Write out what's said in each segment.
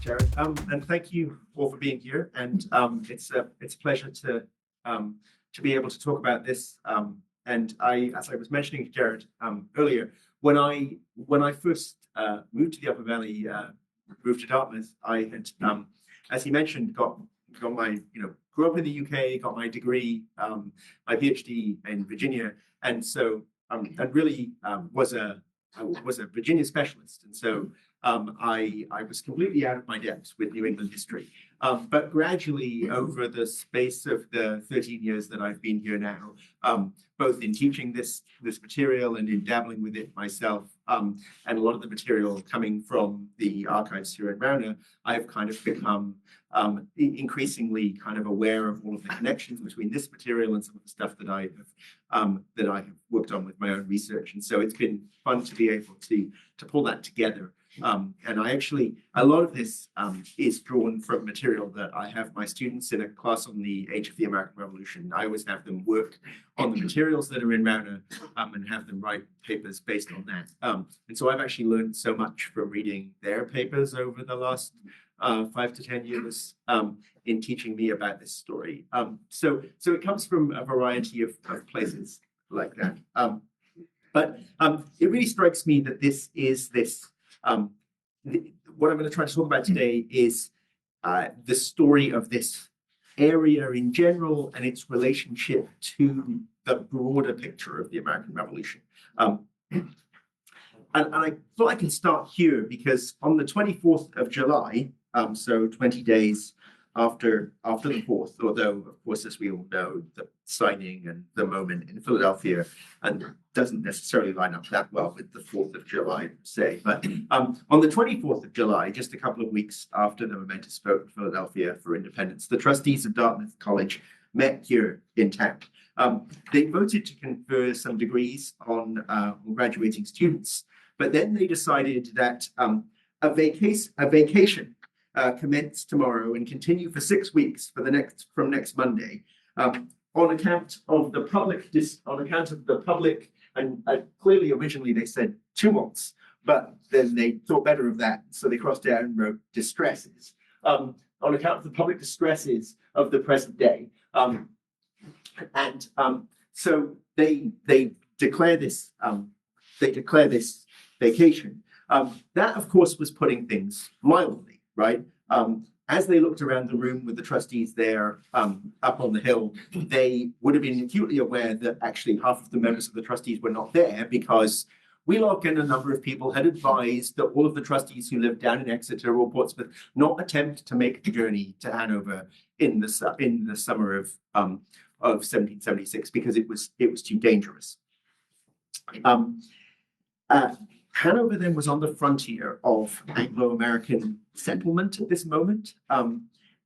Jared. And thank you all for being here. And it's a pleasure to be able to talk about this. And as I was mentioning to Jared earlier, when I first moved to the Upper Valley, moved to Dartmouth, I had, as he mentioned, got my grew up in the UK, got my degree, my PhD in Virginia, and so and really was a Virginia specialist, and so I was completely out of my depth with New England history. But gradually, over the space of the 13 years that I've been here now, both in teaching this material and in dabbling with it myself, and a lot of the material coming from the archives here in Rowner, I've kind of become increasingly kind of aware of all of the connections between this material and some of the stuff that I have worked on with my own research. And so it's been fun to be able to pull that together. And I actually, a lot of this is drawn from material that I have my students in a class on the age of the American Revolution. I always have them work on the materials that are in Rowner and have them write papers based on that. And so I've actually learned so much from reading their papers over the last 5 to 10 years in teaching me about this story. So it comes from a variety of places like that. But it really strikes me that what I'm going to try to talk about today is the story of this area in general and its relationship to the broader picture of the American Revolution. And I thought I could start here because on the 24th of July, so 20 days after the 4th, although, of course, as we all know, the signing and the moment in Philadelphia and doesn't necessarily line up that well with the 4th of July, say. But on the 24th of July, just a couple of weeks after the momentous vote in Philadelphia for independence, the trustees of Dartmouth College met here in town. They voted to confer some degrees on graduating students, but then they decided that a vacation commence tomorrow and continue for 6 weeks from next Monday, on account of the public, and clearly originally they said tumults, but then they thought better of that, so they crossed out and wrote distresses, on account of the public distresses of the present day, and so they declare this vacation. That, of course, was putting things mildly, right? As they looked around the room with the trustees there up on the hill, they would have been acutely aware that actually half of the members of the trustees were not there because Wheelock and a number of people had advised that all of the trustees who lived down in Exeter or Portsmouth not attempt to make the journey to Hanover in the summer of 1776 because it was too dangerous. Hanover then was on the frontier of Anglo-American settlement at this moment.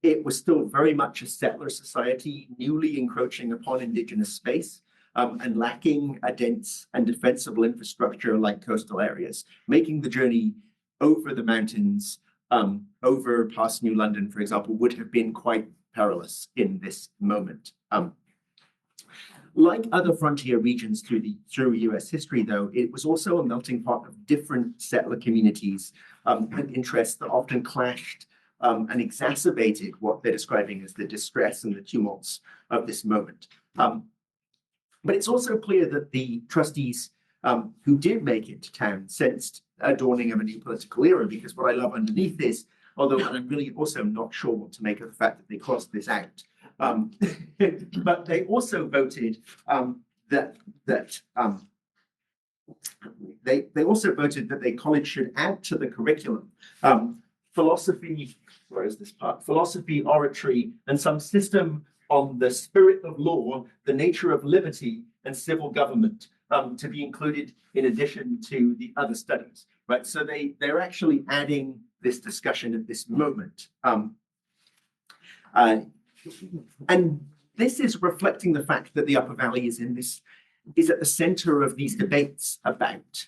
It was still very much a settler society, newly encroaching upon indigenous space and lacking a dense and defensible infrastructure like coastal areas, making the journey over the mountains, over past New London, for example, would have been quite perilous in this moment. Like other frontier regions through US history, though, it was also a melting pot of different settler communities and interests that often clashed and exacerbated what they're describing as the distress and the tumults of this moment. But it's also clear that the trustees who did make it to town sensed a dawning of a new political era, because what I love underneath is, although I'm really also not sure what to make of the fact that they crossed this out, but they also voted that the college should add to the curriculum philosophy, philosophy, oratory, and some system on the spirit of law, the nature of liberty, and civil government to be included in addition to the other studies, right? So they're actually adding this discussion at this moment. And this is reflecting the fact that the Upper Valley is at the center of these debates about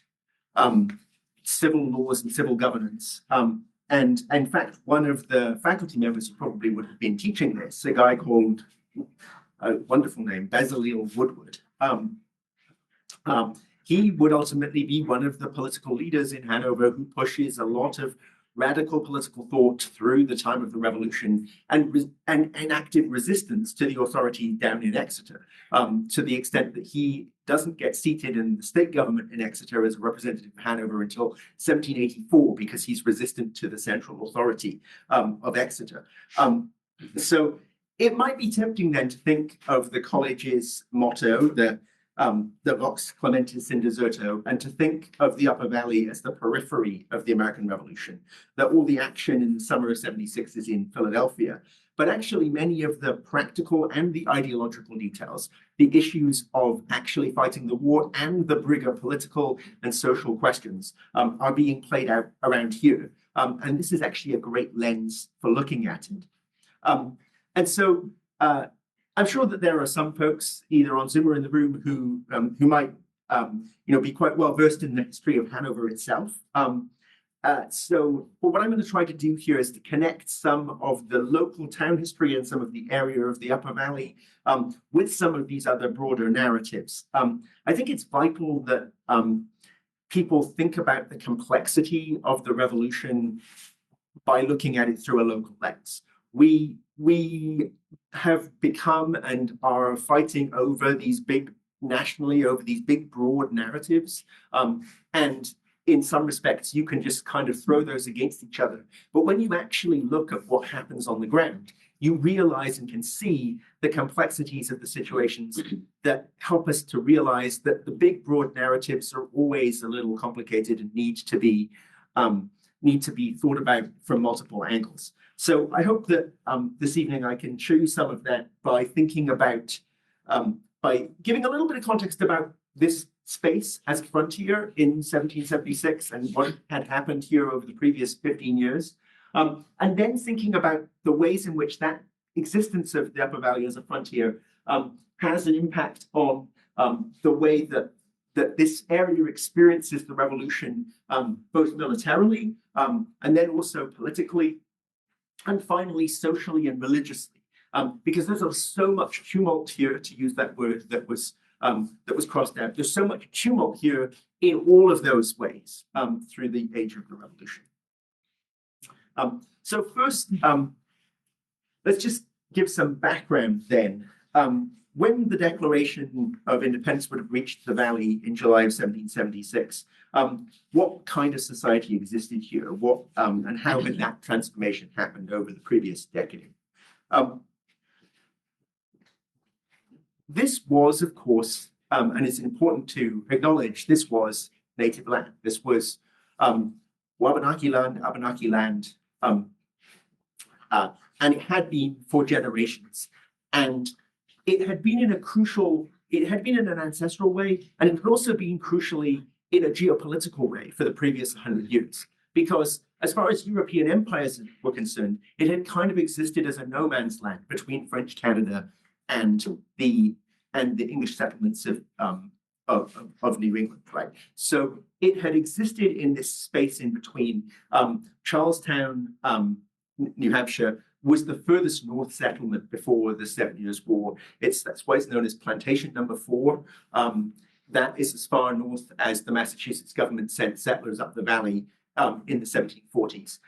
civil laws and civil governance. And in fact, one of the faculty members who probably would have been teaching this, a guy called, a wonderful name, Basile Woodward, he would ultimately be one of the political leaders in Hanover who pushes a lot of radical political thought through the time of the Revolution and active resistance to the authority down in Exeter, to the extent that he doesn't get seated in the state government in Exeter as a representative of Hanover until 1784 because he's resistant to the central authority of Exeter. So it might be tempting then to think of the college's motto, the Vox Clementis in Deserto, and to think of the Upper Valley as the periphery of the American Revolution, that all the action in the summer of 76 is in Philadelphia. But actually, many of the practical and the ideological details, the issues of actually fighting the war and the bigger political and social questions are being played out around here. And this is actually a great lens for looking at it. And so I'm sure that there are some folks either on Zoom or in the room who might be quite well versed in the history of Hanover itself. So what I'm going to try to do here is to connect some of the local town history and some of the area of the Upper Valley with some of these other broader narratives. I think it's vital that people think about the complexity of the revolution by looking at it through a local lens. We have become and are fighting over these big nationally, over these big broad narratives. And in some respects, you can just kind of throw those against each other. But when you actually look at what happens on the ground, you realize and can see the complexities of the situations that help us to realize that the big broad narratives are always a little complicated and need to be thought about from multiple angles. So I hope that this evening I can show you some of that by thinking about, by giving a little bit of context about this space as a frontier in 1776 and what had happened here over the previous 15 years. And then thinking about the ways in which that existence of the Upper Valley as a frontier has an impact on the way that this area experiences the revolution, both militarily and then also politically, and finally socially and religiously, because there's so much tumult here, to use that word that was crossed out. There's so much tumult here in all of those ways through the age of the revolution. So first, let's just give some background then. When the Declaration of Independence would have reached the Valley in July of 1776, what kind of society existed here? And how did that transformation happen over the previous decade? This was, of course, and it's important to acknowledge, this was native land. This was Wabanaki land, and it had been for generations. And it had been in an ancestral way, and it had also been crucially in a geopolitical way for the previous 100 years. Because as far as European empires were concerned, it had kind of existed as a no man's land between French Canada and the English settlements of New England, right? So it had existed in this space in between. Charlestown, New Hampshire, was the furthest north settlement before the 7 Years' War. That's why it's known as Plantation Number 4. That is as far north as the Massachusetts government sent settlers up the valley in the 1740s.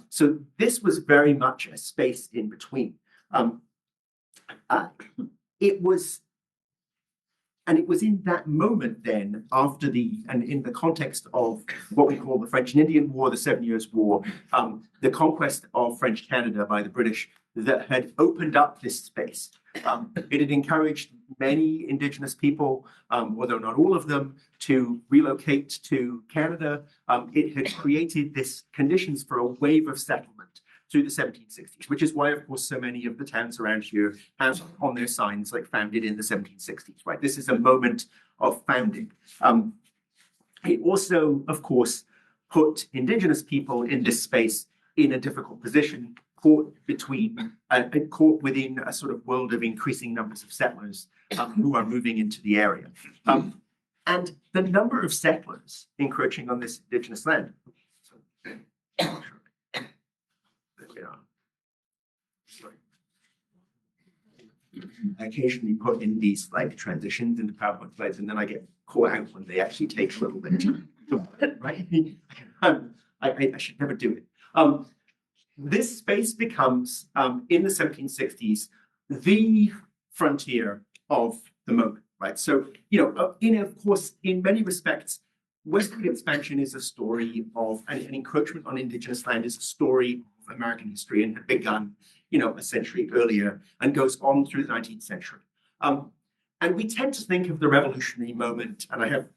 So this was very much a space in between. It was in that moment then, and in the context of what we call the French and Indian War, the 7 Years' War, the conquest of French Canada by the British, that had opened up this space. It had encouraged many Indigenous people, although not all of them, to relocate to Canada. It had created this conditions for a wave of settlement through the 1760s, which is why, of course, so many of the towns around here have on their signs like founded in the 1760s, right? This is a moment of founding. It also, of course, put Indigenous people in this space in a difficult position, caught within a sort of world of increasing numbers of settlers who are moving into the area. And the number of settlers encroaching on this Indigenous land. I occasionally put in these like transitions into PowerPoint slides, and then I get caught out when they actually take a little bit, right? I should never do it. This space becomes, in the 1760s, the frontier of the moment, right? So, of course, in many respects, westward expansion is a story of, and encroachment on indigenous land is a story of American history and had begun, a century earlier and goes on through the 19th century. And we tend to think of the revolutionary moment, and I have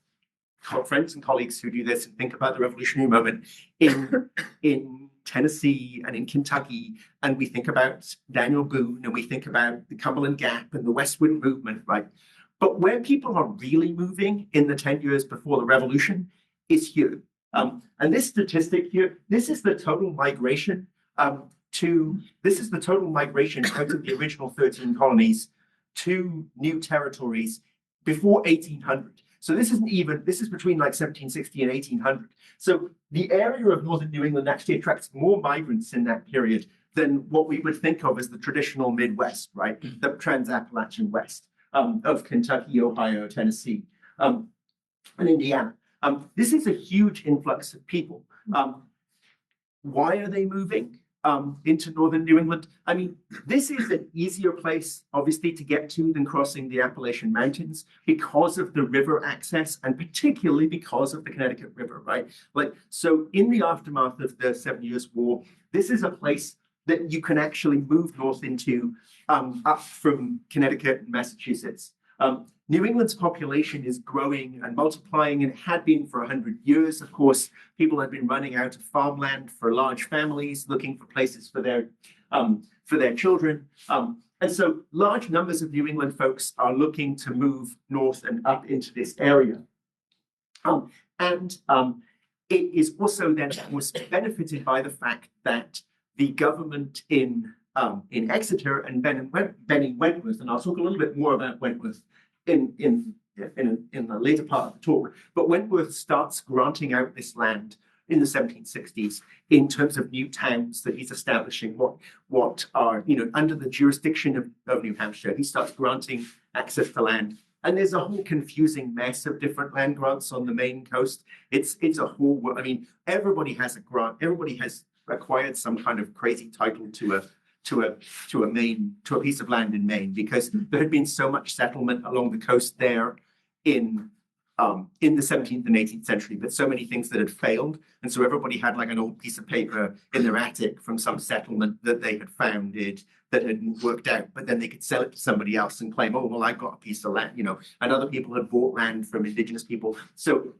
friends and colleagues who do this and think about the revolutionary moment in Tennessee and in Kentucky, and we think about Daniel Boone and we think about the Cumberland Gap and the westward movement, right? But where people are really moving in the 10 years before the revolution is here. And this statistic here, this is the total migration out of the original 13 colonies to new territories before 1800. So this is between like 1760 and 1800. So the area of northern New England actually attracts more migrants in that period than what we would think of as the traditional Midwest, right? The Trans-Appalachian West of Kentucky, Ohio, Tennessee, and Indiana. This is a huge influx of people. Why are they moving into northern New England? I mean, this is an easier place, obviously, to get to than crossing the Appalachian Mountains because of the river access and particularly because of the Connecticut River, right? So in the aftermath of the 7 Years' War, this is a place that you can actually move north into up from Connecticut and Massachusetts. New England's population is growing and multiplying, and it had been for 100 years. Of course, people had been running out of farmland for large families, looking for places for their children. And so large numbers of New England folks are looking to move north and up into this area. It is also then was benefited by the fact that the government in Exeter and Benning Wentworth, and I'll talk a little bit more about Wentworth in the later part of the talk, but Wentworth starts granting out this land in the 1760s in terms of new towns that he's establishing, what are under the jurisdiction of New Hampshire. He starts granting access to land. And there's a whole confusing mess of different land grants on the Maine coast. It's a whole, I mean, everybody has a grant, everybody has acquired some kind of crazy title to a piece of land in Maine, because there had been so much settlement along the coast there in the 17th and 18th century, but so many things that had failed. And so everybody had like an old piece of paper in their attic from some settlement that they had founded that hadn't worked out, but then they could sell it to somebody else and claim, oh, well, I got a piece of land, and other people had bought land from indigenous people. So,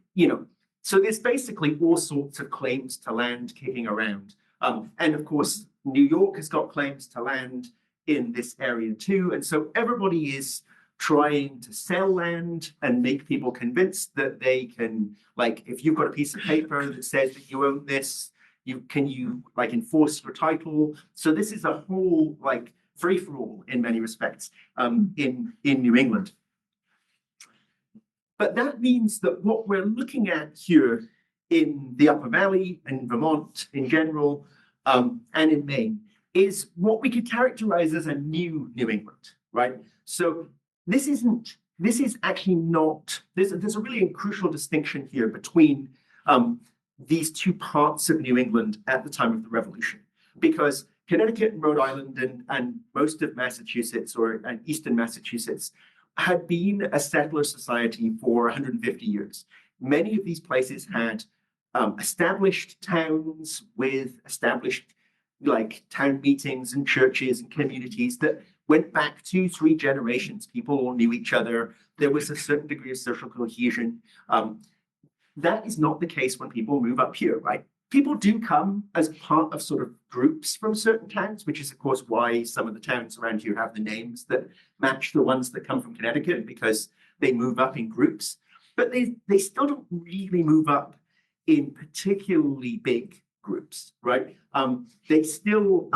so there's basically all sorts of claims to land kicking around. And of course, New York has got claims to land in this area too. And so everybody is trying to sell land and make people convinced that they can, like, if you've got a piece of paper that says that you own this, can you enforce your title? So this is a whole free-for-all in many respects in New England. But that means that what we're looking at here in the Upper Valley and Vermont in general, and in Maine, is what we could characterize as a new New England, right? So this is actually not, there's a really crucial distinction here between these two parts of New England at the time of the Revolution, because Connecticut and Rhode Island and most of Massachusetts and eastern Massachusetts had been a settler society for 150 years. Many of these places had established towns with established town meetings and churches and communities that went back 2-3 generations. People all knew each other. There was a certain degree of social cohesion. That is not the case when people move up here, right? People do come as part of sort of groups from certain towns, which is, of course, why some of the towns around here have the names that match the ones that come from Connecticut, because they move up in groups. But they still don't really move up in particularly big groups, right? They still,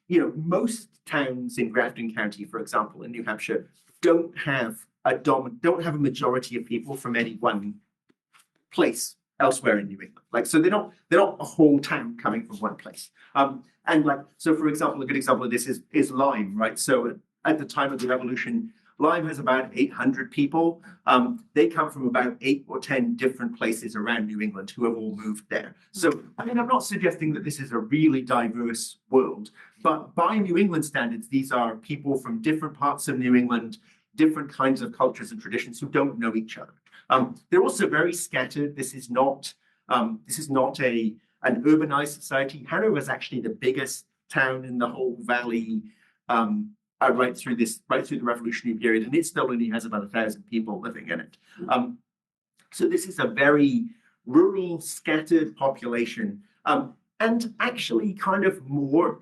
most towns in Grafton County, for example, in New Hampshire, don't have a majority of people from any one place elsewhere in New England. So they're not a whole town coming from one place. So for example, a good example of this is Lyme, right? So at the time of the Revolution, Lyme has about 800 people. They come from about 8 or 10 different places around New England who have all moved there. So, I mean, I'm not suggesting that this is a really diverse world, but by New England standards, these are people from different parts of New England, different kinds of cultures and traditions who don't know each other. They're also very scattered. This is not an urbanized society. Hanover is actually the biggest town in the whole valley, right through the Revolutionary period, and it still only has about 1,000 people living in it. So this is a very rural, scattered population, and actually kind of more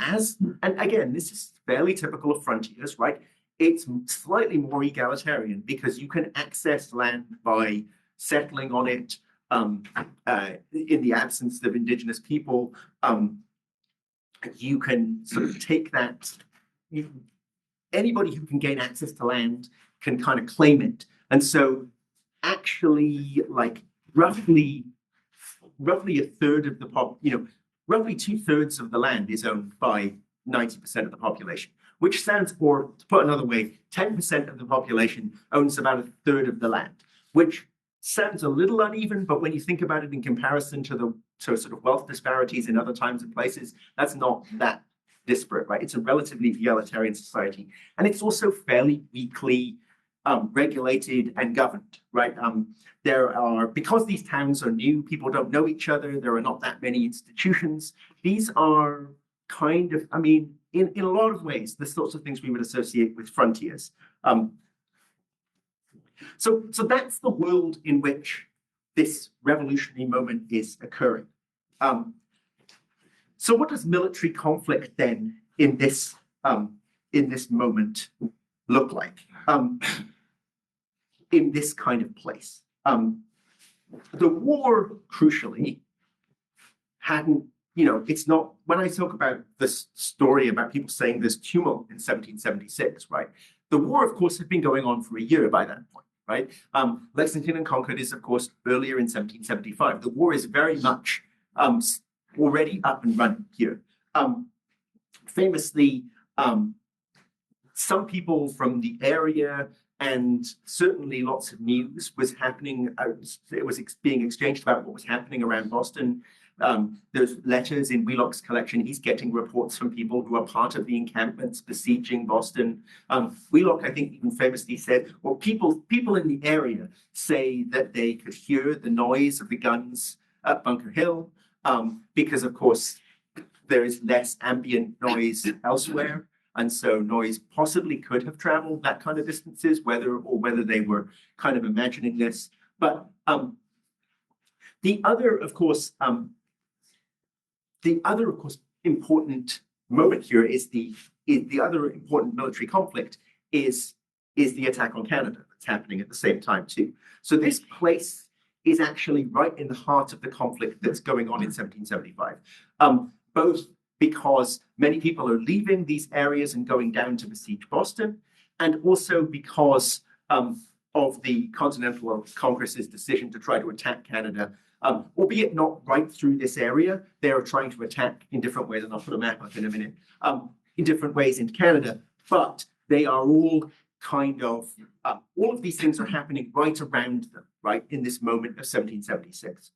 and again, this is fairly typical of frontiers, right? It's slightly more egalitarian because you can access land by settling on it. In the absence of indigenous people, you can sort of take that. Anybody who can gain access to land can kind of claim it, and so actually, like roughly a third of the roughly 2/3 of the land is owned by 90% of the population, which sounds, or to put another way, 10% of the population owns about 1/3 of the land, which sounds a little uneven, but when you think about it in comparison to sort of wealth disparities in other times and places, that's not that disparate, right? It's a relatively egalitarian society, and it's also fairly weakly regulated and governed, right? Because these towns are new, people don't know each other, there are not that many institutions. These are kind of, I mean, in a lot of ways, the sorts of things we would associate with frontiers. So that's the world in which this revolutionary moment is occurring. So what does military conflict then in this moment look like? In this kind of place? The war, crucially, hadn't, it's not, when I talk about this story about people saying there's tumult in 1776, right? The war, of course, had been going on for a year by that point, right? Lexington and Concord is, of course, earlier in 1775. The war is very much already up and running here. Famously, some people from the area and certainly lots of news was happening. It was being exchanged about what was happening around Boston. There's letters in Wheelock's collection. He's getting reports from people who are part of the encampments besieging Boston. Wheelock, I think, even famously said, well, people in the area say that they could hear the noise of the guns at Bunker Hill, because, of course, there is less ambient noise elsewhere. And so noise possibly could have traveled that kind of distances, whether they were kind of imagining this. But the other, of course, important moment here is the other important military conflict is the attack on Canada that's happening at the same time too. So this place is actually right in the heart of the conflict that's going on in 1775, both because many people are leaving these areas and going down to besiege Boston, and also because of the Continental Congress's decision to try to attack Canada, albeit not right through this area. They are trying to attack in different ways, and I'll put a map up in a minute, in different ways into Canada, but they are all kind of, all of these things are happening right around them, right, in this moment of 1776.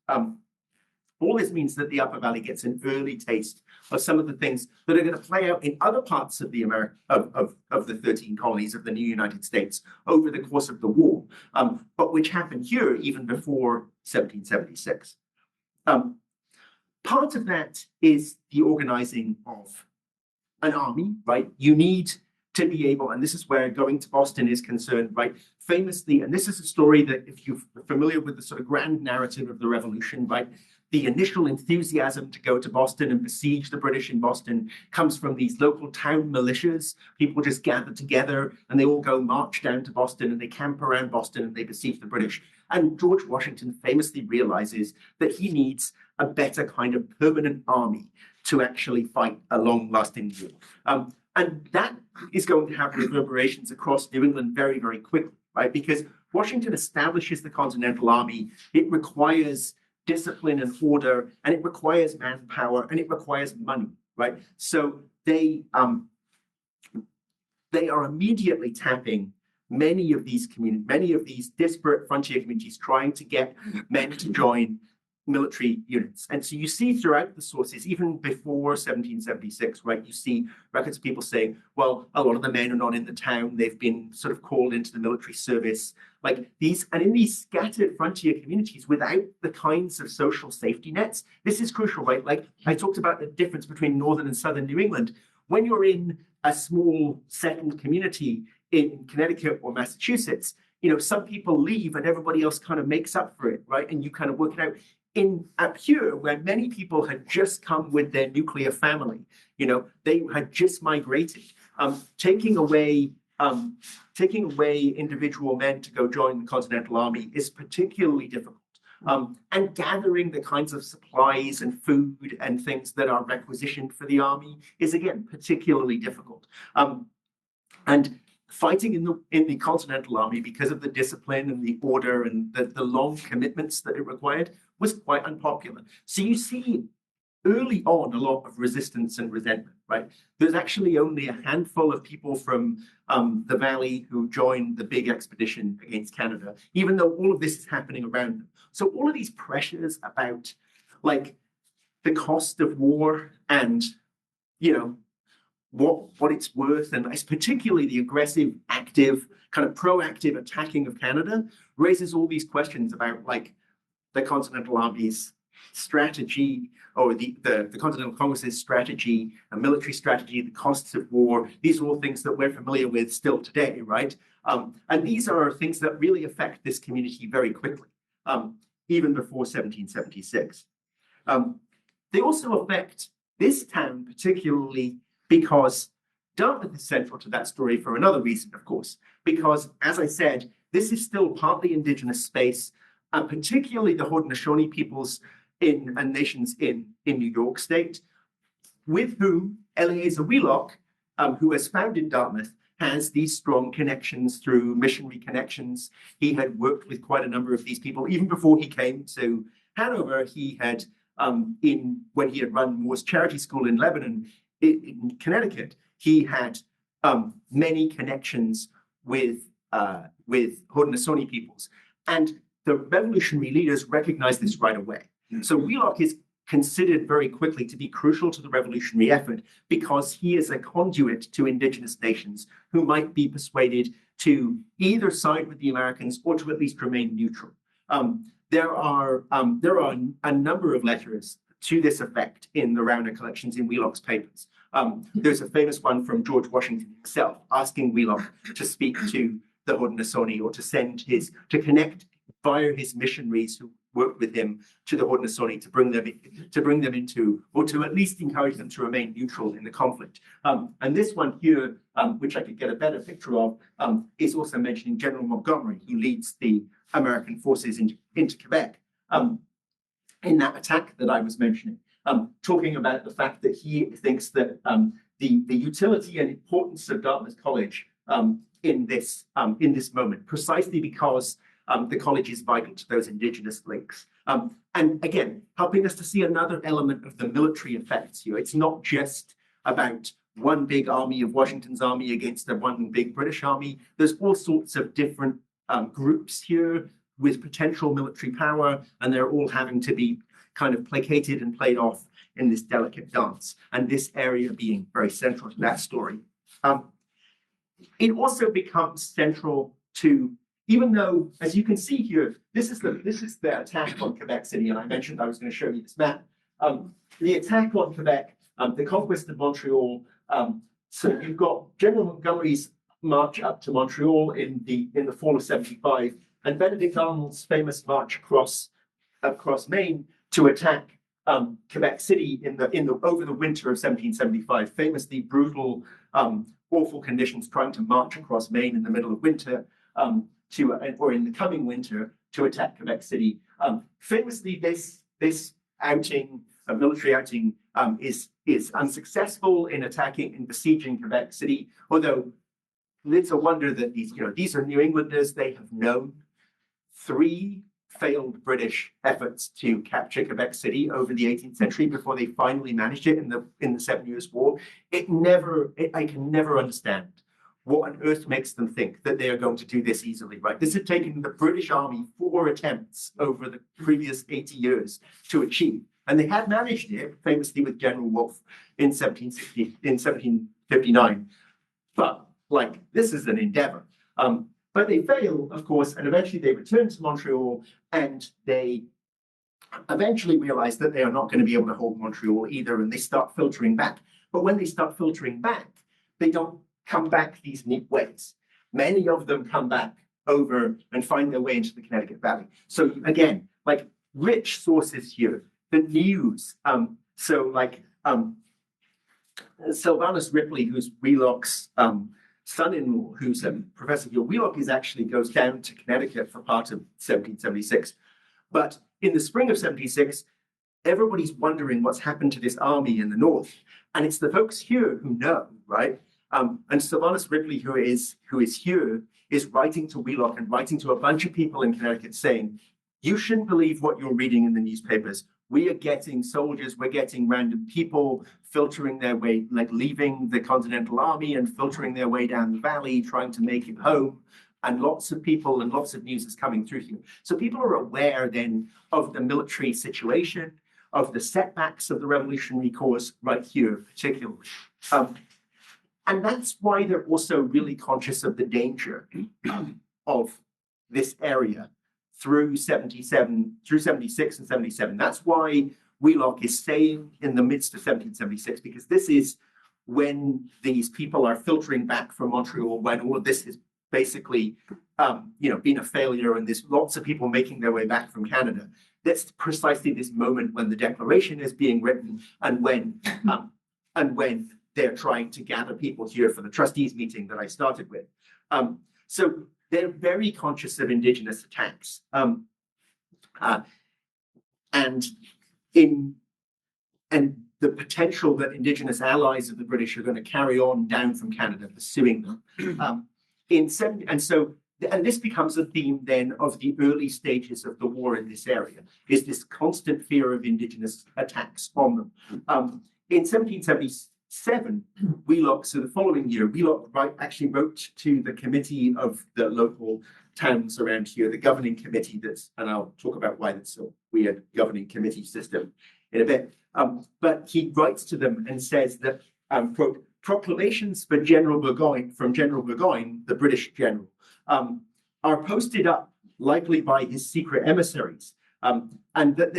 All this means that the Upper Valley gets an early taste of some of the things that are going to play out in other parts of the of the 13 colonies of the new United States over the course of the war, but which happened here even before 1776. Part of that is the organizing of an army, right? You need to be able, and this is where going to Boston is concerned, right? Famously, and this is a story that if you're familiar with the sort of grand narrative of the Revolution, right? The initial enthusiasm to go to Boston and besiege the British in Boston comes from these local town militias. People just gather together and they all go march down to Boston and they camp around Boston and they besiege the British. And George Washington famously realizes that he needs a better kind of permanent army to actually fight a long-lasting war. And that is going to have reverberations across New England very, very quickly, right? Because Washington establishes the Continental Army. It requires discipline and order, and it requires manpower, and it requires money, right? So they are immediately tapping many of these disparate frontier communities trying to get men to join military units. And so you see throughout the sources, even before 1776, right, you see records of people saying, well, a lot of the men are not in the town, they've been sort of called into the military service, like these, and in these scattered frontier communities without the kinds of social safety nets, this is crucial, right? Like I talked about the difference between northern and southern New England. When you're in a small settled community in Connecticut or Massachusetts, some people leave and everybody else kind of makes up for it, right? And you kind of work it out. Up here, where many people had just come with their nuclear family, they had just migrated, taking away individual men to go join the Continental Army is particularly difficult. And gathering the kinds of supplies and food and things that are requisitioned for the army is again particularly difficult. And fighting in the Continental Army, because of the discipline and the order and the long commitments that it required, was quite unpopular. So you see early on a lot of resistance and resentment, right? There's actually only a handful of people from the Valley who joined the big expedition against Canada, even though all of this is happening around them. So all of these pressures about like the cost of war and, what it's worth, and it's particularly the aggressive, active, kind of proactive attacking of Canada raises all these questions about like the Continental Army's strategy, or the Continental Congress's strategy, a military strategy, the costs of war. These are all things that we're familiar with still today, right? And these are things that really affect this community very quickly, even before 1776. They also affect this town particularly because Dartmouth is central to that story for another reason, of course, because, as I said, this is still partly indigenous space, particularly the Haudenosaunee peoples and nations in New York State, with whom Eleazar Wheelock, who has founded Dartmouth, has these strong connections through missionary connections. He had worked with quite a number of these people. Even before he came to Hanover, he had, when he had run Moore's Charity School in Lebanon, in Connecticut, he had many connections with Haudenosaunee peoples. And the revolutionary leaders recognized this right away. So Wheelock is considered very quickly to be crucial to the revolutionary effort because he is a conduit to indigenous nations who might be persuaded to either side with the Americans or to at least remain neutral. There are a number of letters to this effect in the Rauner collections in Wheelock's papers. There's a famous one from George Washington himself asking Wheelock to speak to the Haudenosaunee or to connect via his missionaries who worked with him to the Haudenosaunee to bring them into, or to at least encourage them to remain neutral in the conflict. And this one here, which I could get a better picture of, is also mentioning General Montgomery, who leads the American forces into Quebec. In that attack that I was mentioning, talking about the fact that he thinks that the utility and importance of Dartmouth College in this moment, precisely because the college is vital to those indigenous links. And again, helping us to see another element of the military effects here. It's not just about one big army of Washington's army against one big British army. There's all sorts of different groups here with potential military power, and they're all having to be kind of placated and played off in this delicate dance, and this area being very central to that story. It also becomes central to, even though, as you can see here, this is the attack on Quebec City, and I mentioned I was going to show you this map. The attack on Quebec, the conquest of Montreal. So you've got General Montgomery's march up to Montreal in the fall of 75, and Benedict Arnold's famous march across Maine to attack Quebec City over the winter of 1775. Famously brutal, awful conditions, trying to march across Maine in the middle of winter or in the coming winter to attack Quebec City. Famously, this outing, a military outing, is unsuccessful in besieging Quebec City. Although it's a wonder that these are New Englanders. They have known 3 failed British efforts to capture Quebec City over the 18th century before they finally managed it in the 7 Years' War. I can never understand what on earth makes them think that they are going to do this easily, right? This had taken the British Army 4 attempts over the previous 80 years to achieve. And they had managed it, famously with General Wolfe in 1759. But like, this is an endeavor. But they fail, of course, and eventually they return to Montreal, and they eventually realize that they are not going to be able to hold Montreal either, and they start filtering back. But when they start filtering back, they don't come back these neat ways. Many of them come back over and find their way into the Connecticut Valley. So again, like rich sources here, the news. Sylvanus Ripley, who's Wheelock's son-in-law, who's a professor here. Wheelock actually goes down to Connecticut for part of 1776. But in the spring of 76, everybody's wondering what's happened to this army in the north. And it's the folks here who know, right? And Sylvanus Ripley, who is here, is writing to Wheelock and writing to a bunch of people in Connecticut saying, you shouldn't believe what you're reading in the newspapers. We are getting soldiers, we're getting random people filtering their way, like leaving the Continental Army and filtering their way down the valley, trying to make it home. And lots of people and lots of news is coming through here. So people are aware then of the military situation, of the setbacks of the Revolutionary cause right here, particularly. And that's why they're also really conscious of the danger of this area through 76 and 77. That's why Wheelock is staying in the midst of 1776, because this is when these people are filtering back from Montreal, when all of this is basically, been a failure, and there's lots of people making their way back from Canada. That's precisely this moment when the Declaration is being written, and when they're trying to gather people here for the trustees meeting that I started with. So they're very conscious of Indigenous attacks, and the potential that Indigenous allies of the British are going to carry on down from Canada, pursuing them. And this becomes a theme then of the early stages of the war in this area, is this constant fear of Indigenous attacks on them. In 1777, Wheelock, so the following year, Wheelock actually wrote to the committee of the local towns around here, the governing committee and I'll talk about why that's a weird governing committee system in a bit. But he writes to them and says that, quote, proclamations for General Burgoyne, from General Burgoyne, the British general, are posted up likely by his secret emissaries, and that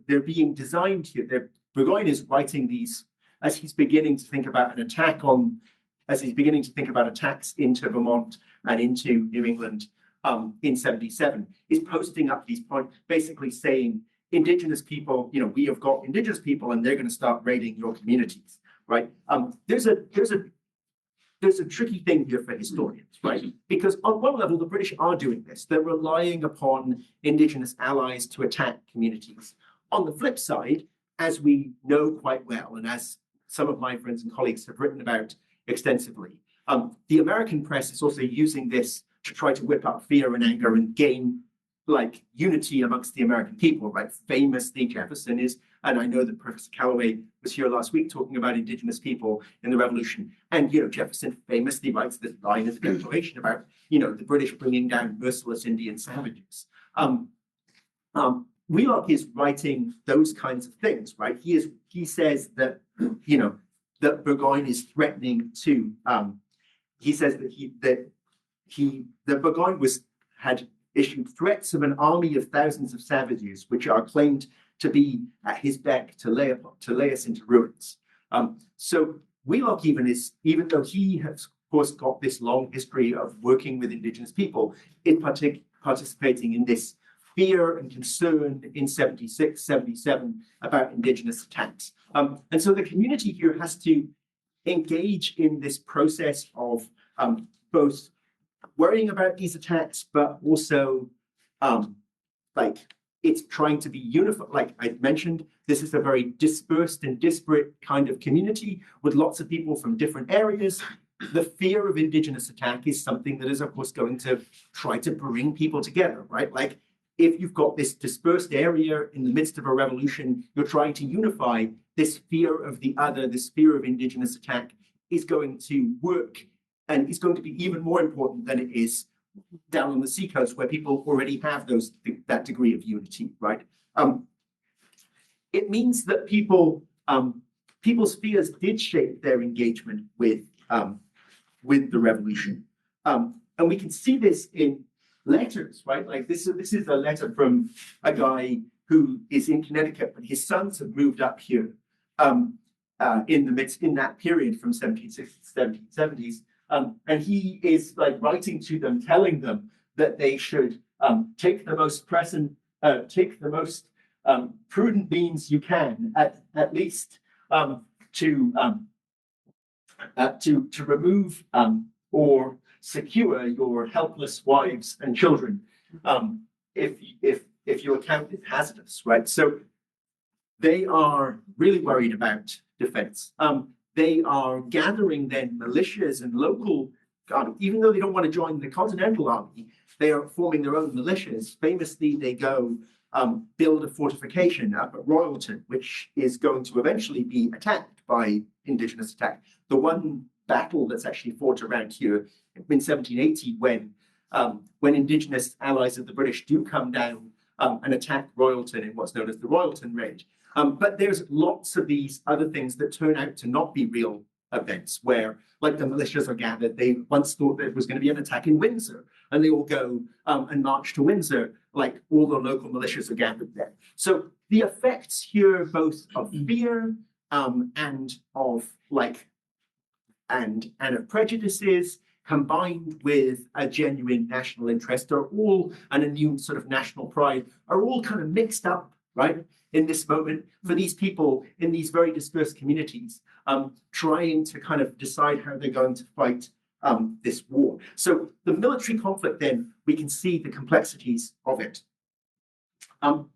they're being designed here. Burgoyne is writing these as he's beginning to think about attacks into Vermont and into New England in 77, is posting up these points, basically saying, Indigenous people, we have got Indigenous people and they're going to start raiding your communities, right? There's a tricky thing here for historians, right? Because on one level, the British are doing this. They're relying upon Indigenous allies to attack communities. On the flip side, as we know quite well, and as some of my friends and colleagues have written about extensively, the American press is also using this to try to whip up fear and anger and gain unity amongst the American people, right? Famously, Jefferson is, and I know that Professor Calloway was here last week talking about Indigenous people in the Revolution. And, Jefferson famously writes this line in the Declaration about, the British bringing down merciless Indian savages. Wheelock is writing those kinds of things, right? He says that, that Burgoyne is threatening to, he says that Burgoyne had issued threats of an army of thousands of savages, which are claimed to be at his beck to lay us into ruins. So Wheelock even though he has, of course, got this long history of working with Indigenous people, is participating in this fear and concern in 76, 77 about Indigenous attacks. And so the community here has to engage in this process of both worrying about these attacks, but also it's trying to be unified. Like I mentioned, this is a very dispersed and disparate kind of community with lots of people from different areas. The fear of Indigenous attack is something that is, of course, going to try to bring people together, right? Like if you've got this dispersed area in the midst of a revolution, you're trying to unify. This fear of the other, this fear of Indigenous attack is going to work and it's going to be even more important than it is down on the seacoast, where people already have that degree of unity, right? It means that people's fears did shape their engagement with the revolution, and we can see this in letters, right? Like this is a letter from a guy who is in Connecticut, but his sons have moved up here in that period from 1760s to 1770s. And he is like writing to them, telling them that they should take the most prudent means you can, at least to remove or secure your helpless wives and children if your account is hazardous, right? So they are really worried about defense. They are gathering then militias and local, even though they don't want to join the Continental Army, they are forming their own militias. Famously, they go build a fortification up at Royalton, which is going to eventually be attacked by Indigenous attack. The one battle that's actually fought around here in 1780, when Indigenous allies of the British do come down and attack Royalton in what's known as the Royalton Raid. But there's lots of these other things that turn out to not be real events, where, like, the militias are gathered. They once thought there was going to be an attack in Windsor, and they all go and march to Windsor, like all the local militias are gathered there. So the effects here, both of fear and of prejudices, combined with a genuine national interest, and a new sort of national pride, are all kind of mixed up, right, in this moment for these people in these very dispersed communities, trying to kind of decide how they're going to fight this war. So the military conflict, then, we can see the complexities of it. But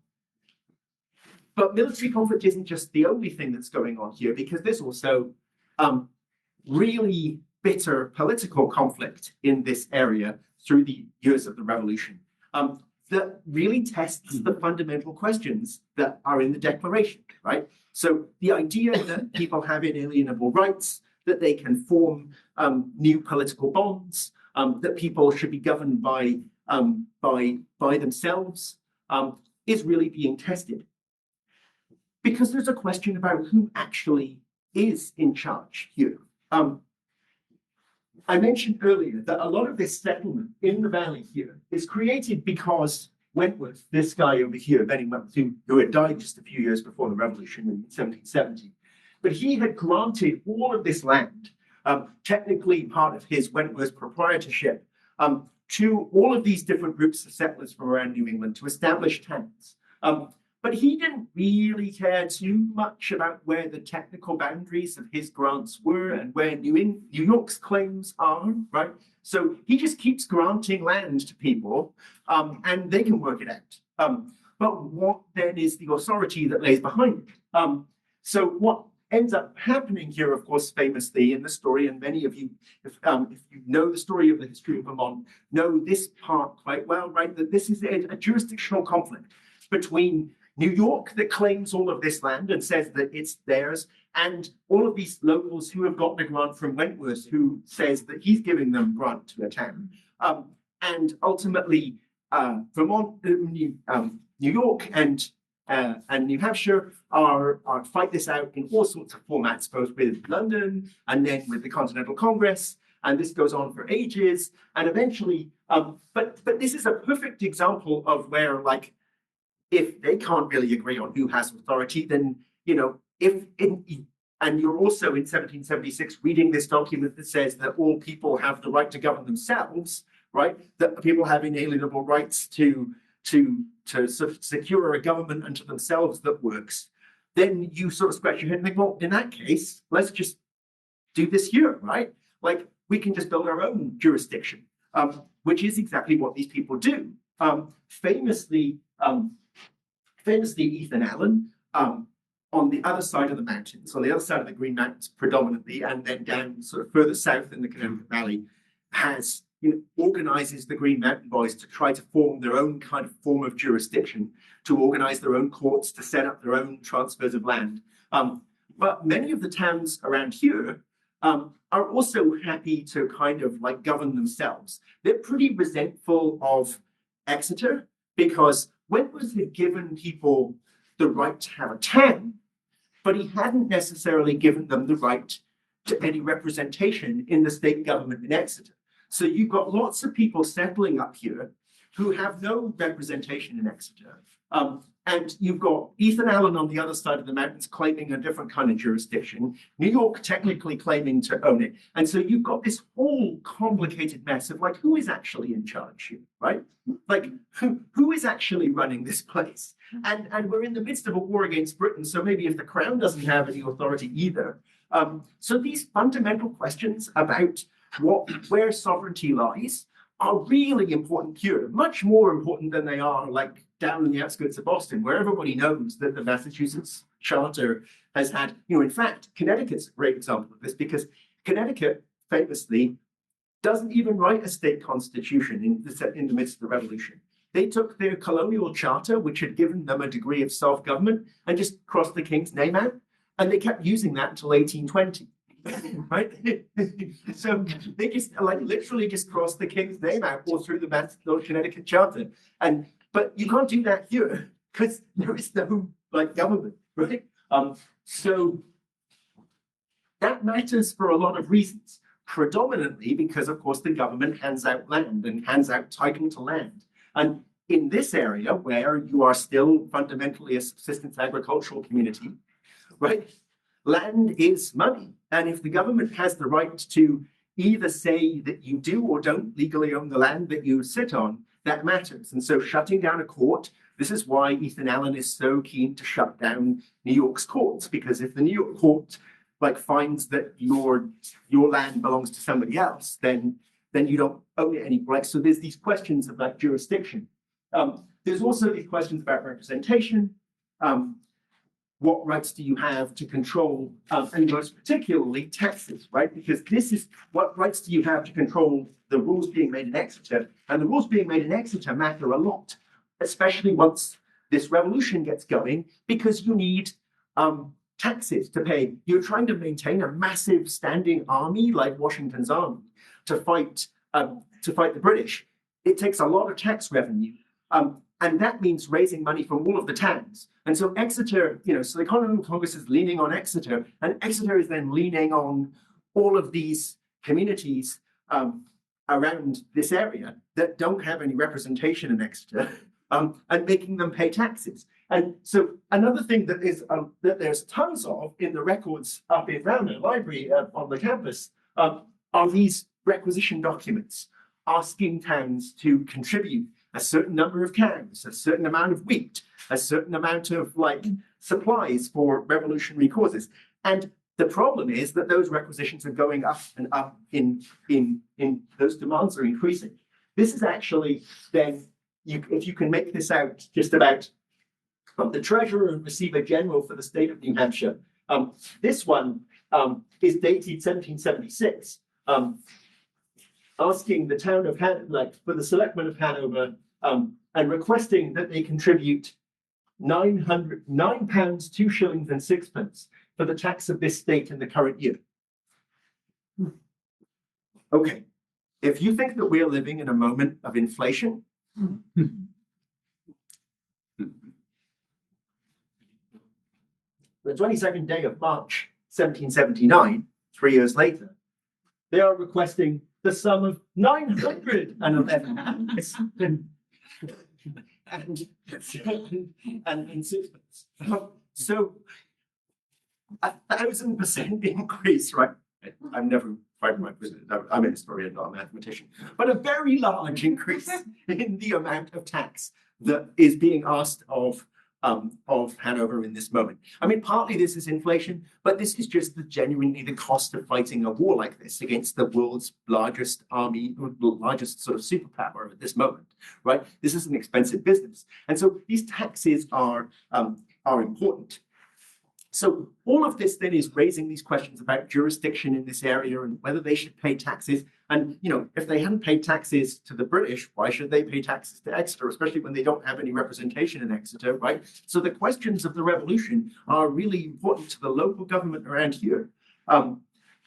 military conflict isn't just the only thing that's going on here, because there's also really bitter political conflict in this area through the years of the revolution, that really tests the fundamental questions that are in the Declaration, right? So the idea that people have inalienable rights, that they can form new political bonds, that people should be governed by themselves, is really being tested. Because there's a question about who actually is in charge here. I mentioned earlier that a lot of this settlement in the valley here is created because Wentworth, this guy over here, Benny Wentworth, who had died just a few years before the revolution in 1770, but he had granted all of this land, technically part of his Wentworth proprietorship, to all of these different groups of settlers from around New England to establish towns. But he didn't really care too much about where the technical boundaries of his grants were and where New York's claims are, right? So he just keeps granting land to people, and they can work it out. But what then is the authority that lays behind it? So what ends up happening here, of course, famously in the story, and many of you, if you know the story of the history of Vermont, know this part quite well, right? That this is a jurisdictional conflict between New York, that claims all of this land and says that it's theirs, and all of these locals who have gotten a grant from Wentworth, who says that he's giving them grant to a town. And ultimately, Vermont, New York and New Hampshire are fight this out in all sorts of formats, both with London and then with the Continental Congress. And this goes on for ages. And eventually, but this is a perfect example of where, like, if they can't really agree on who has authority, then, you know, and you're also in 1776 reading this document that says that all people have the right to govern themselves, right? That people have inalienable rights to sort of secure a government unto themselves that works. Then you sort of scratch your head and think, well, in that case, let's just do this here, right? Like, we can just build our own jurisdiction, which is exactly what these people do. Famously, Ethan Allen, on the other side of the mountains, on the other side of the Green Mountains predominantly, and then down sort of further south in the Connecticut Valley, organizes the Green Mountain Boys to try to form their own kind of form of jurisdiction, to organize their own courts, to set up their own transfers of land. But many of the towns around here are also happy to kind of like govern themselves. They're pretty resentful of Exeter because Wentworth had given people the right to have a town, but he hadn't necessarily given them the right to any representation in the state government in Exeter. So you've got lots of people settling up here who have no representation in Exeter. And you've got Ethan Allen on the other side of the mountains claiming a different kind of jurisdiction, New York technically claiming to own it. And so you've got this whole complicated mess of like, who is actually in charge here, right? Like, who is actually running this place? And we're in the midst of a war against Britain, so maybe if the crown doesn't have any authority either. So these fundamental questions about where sovereignty lies are really important here, much more important than they are like down in the outskirts of Boston, where everybody knows that the Massachusetts Charter has had, in fact, Connecticut's a great example of this because Connecticut famously doesn't even write a state constitution in the midst of the Revolution. They took their colonial charter, which had given them a degree of self-government, and just crossed the king's name out, and they kept using that until 1820. Right? So they just like literally just crossed the king's name out all through the Connecticut Charter. But you can't do that here because there is no like government, right? So that matters for a lot of reasons, predominantly because of course the government hands out land and hands out title to land. And in this area where you are still fundamentally a subsistence agricultural community, right? Land is money. And if the government has the right to either say that you do or don't legally own the land that you sit on, that matters. And so shutting down a court, this is why Ethan Allen is so keen to shut down New York's courts, because if the New York court like finds that your land belongs to somebody else, then you don't own it anymore. So there's these questions of like jurisdiction. There's also these questions about representation. What rights do you have to control, and most particularly taxes, right? Because this is what rights do you have to control the rules being made in Exeter, and the rules being made in Exeter matter a lot, especially once this revolution gets going, because you need taxes to pay. You're trying to maintain a massive standing army like Washington's army to fight the British. It takes a lot of tax revenue. And that means raising money from all of the towns. And so Exeter, so the Continental Congress is leaning on Exeter, and Exeter is then leaning on all of these communities around this area that don't have any representation in Exeter, and making them pay taxes. And so another thing that is that there's tons of in the records up in Rowner Library on the campus are these requisition documents asking towns to contribute a certain number of cows, a certain amount of wheat, a certain amount of like supplies for revolutionary causes. And the problem is that those requisitions are going up and up in those demands are increasing. This is actually then, if you can make this out just about the Treasurer and Receiver General for the state of New Hampshire. This one is dated 1776. Asking the town of Hanover, for the selectmen of Hanover, and requesting that they contribute £9, 2 shillings and 6 for the tax of this state in the current year. Okay, if you think that we're living in a moment of inflation, the 22nd day of March, 1779, 3 years later, they are requesting the sum of 911 and 6. So 1,000% increase, right? I'm never I'm a historian, not a mathematician, but a very large increase in the amount of tax that is being asked of Hanover in this moment. I mean, partly this is inflation, but this is just genuinely the cost of fighting a war like this against the world's largest army, largest sort of superpower at this moment, right? This is an expensive business. And so these taxes are important. So all of this then is raising these questions about jurisdiction in this area and whether they should pay taxes. And, if they hadn't paid taxes to the British, why should they pay taxes to Exeter, especially when they don't have any representation in Exeter, right? So the questions of the revolution are really important to the local government around here.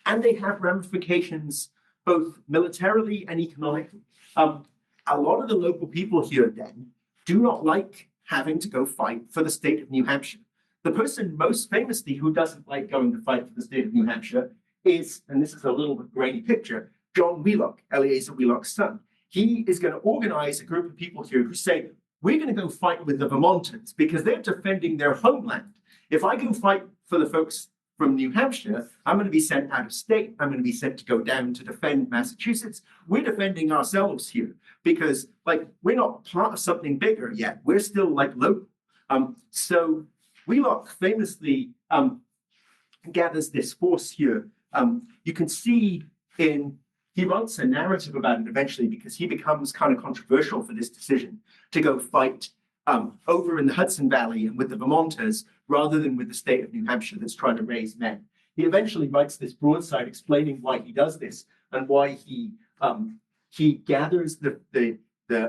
and they have ramifications both militarily and economically. A lot of the local people here then do not like having to go fight for the state of New Hampshire. The person most famously who doesn't like going to fight for the state of New Hampshire is, and this is a little bit grainy picture, John Wheelock, Eleazar Wheelock's son. He is going to organize a group of people here who say, we're going to go fight with the Vermonters because they're defending their homeland. If I go fight for the folks from New Hampshire, I'm going to be sent out of state. I'm going to be sent to go down to defend Massachusetts. We're defending ourselves here because, like, we're not part of something bigger yet. We're still, like, local. So Wheelock famously gathers this force here. You can see he writes a narrative about it eventually because he becomes kind of controversial for this decision to go fight over in the Hudson Valley and with the Vermonters rather than with the state of New Hampshire that's trying to raise men. He eventually writes this broadside explaining why he does this and why he gathers the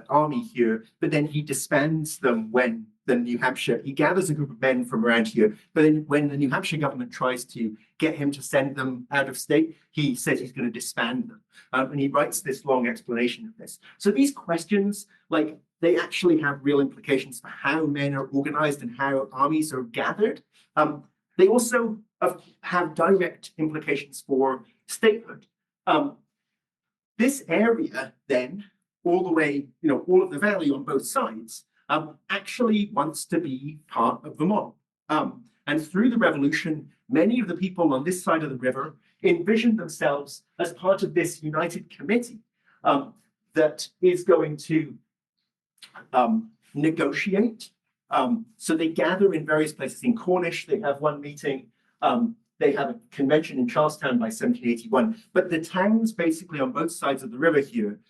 army here, but then he disbands them when he gathers a group of men from around here, but then when the New Hampshire government tries to get him to send them out of state, he says he's going to disband them. And he writes this long explanation of this. So these questions, like, they actually have real implications for how men are organized and how armies are gathered. They also have direct implications for statehood. This area then, all the way, all of the valley on both sides, actually wants to be part of Vermont. And through the revolution, many of the people on this side of the river envisioned themselves as part of this united committee that is going to negotiate. So they gather in various places. In Cornish, they have one meeting. They have a convention in Charlestown by 1781. But the towns basically on both sides of the river here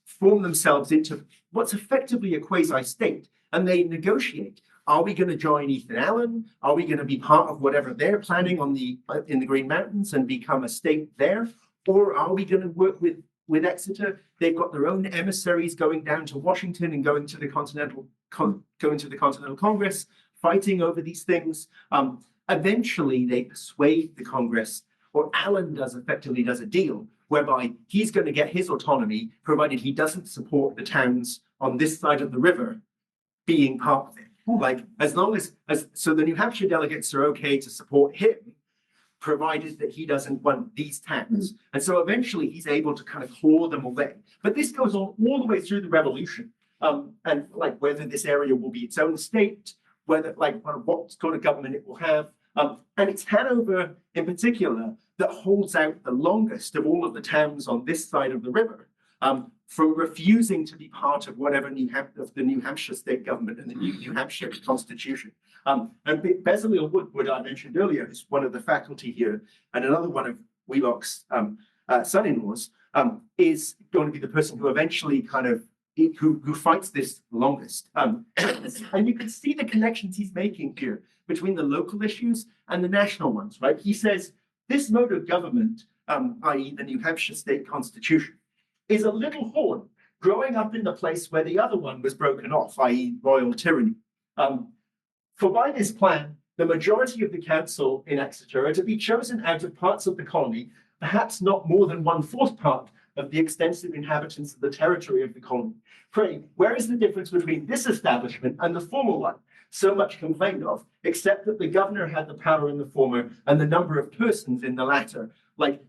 form themselves into what's effectively a quasi-state, and they negotiate. Are we going to join Ethan Allen? Are we going to be part of whatever they're planning in the Green Mountains and become a state there? Or are we going to work with Exeter? They've got their own emissaries going down to Washington and going to the Continental Congress, fighting over these things. Eventually, they persuade the Congress, or Allen effectively does a deal whereby he's going to get his autonomy, provided he doesn't support the towns on this side of the river being part of it. Like, as long as so the New Hampshire delegates are okay to support him, provided that he doesn't want these towns. And so eventually he's able to kind of claw them away. But this goes on all the way through the revolution. And like whether this area will be its own state, whether what sort of government it will have. And it's Hanover in particular that holds out the longest of all of the towns on this side of the river from refusing to be part of whatever the New Hampshire state government and the New Hampshire constitution. And Bezalel Woodward, I mentioned earlier, is one of the faculty here, and another one of Wheelock's son-in-laws is going to be the person who eventually who fights this longest. And you can see the connections he's making here between the local issues and the national ones, right? He says this mode of government, i.e. the New Hampshire state constitution, is a little horn growing up in the place where the other one was broken off, i.e. royal tyranny. For by this plan, the majority of the council in Exeter are to be chosen out of parts of the colony, perhaps not more than 1/4 part of the extensive inhabitants of the territory of the colony. Pray, where is the difference between this establishment and the former one, so much complained of, except that the governor had the power in the former and the number of persons in the latter?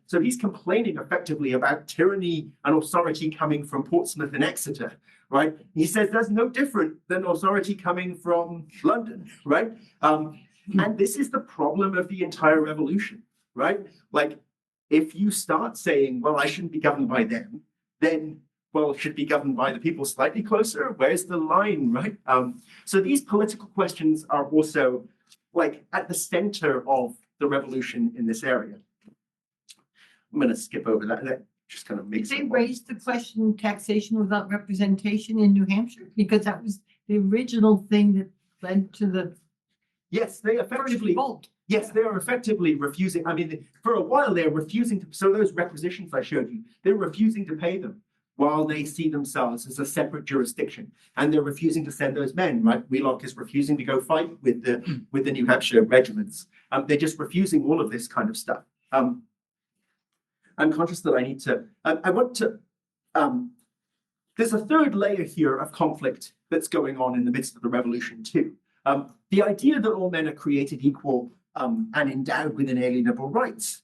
So he's complaining effectively about tyranny and authority coming from Portsmouth and Exeter, right? He says that's no different than authority coming from London, right? And this is the problem of the entire revolution, right? If you start saying, well, I shouldn't be governed by them, then, well, it should be governed by the people slightly closer. Where's the line, right? So these political questions are also at the center of the revolution in this area. I'm going to skip over that. That just kind of makes They raised the question of taxation without representation in New Hampshire, because that was the original thing that led to the Yes, they effectively revolt. Yes, they are effectively refusing. I mean, for a while they're refusing to. So those requisitions I showed you, they're refusing to pay them while they see themselves as a separate jurisdiction, and they're refusing to send those men. Right, Wheelock is refusing to go fight with the New Hampshire regiments. They're just refusing all of this kind of stuff. I'm conscious that I need to, I want to, there's a third layer here of conflict that's going on in the midst of the revolution too. The idea that all men are created equal and endowed with inalienable rights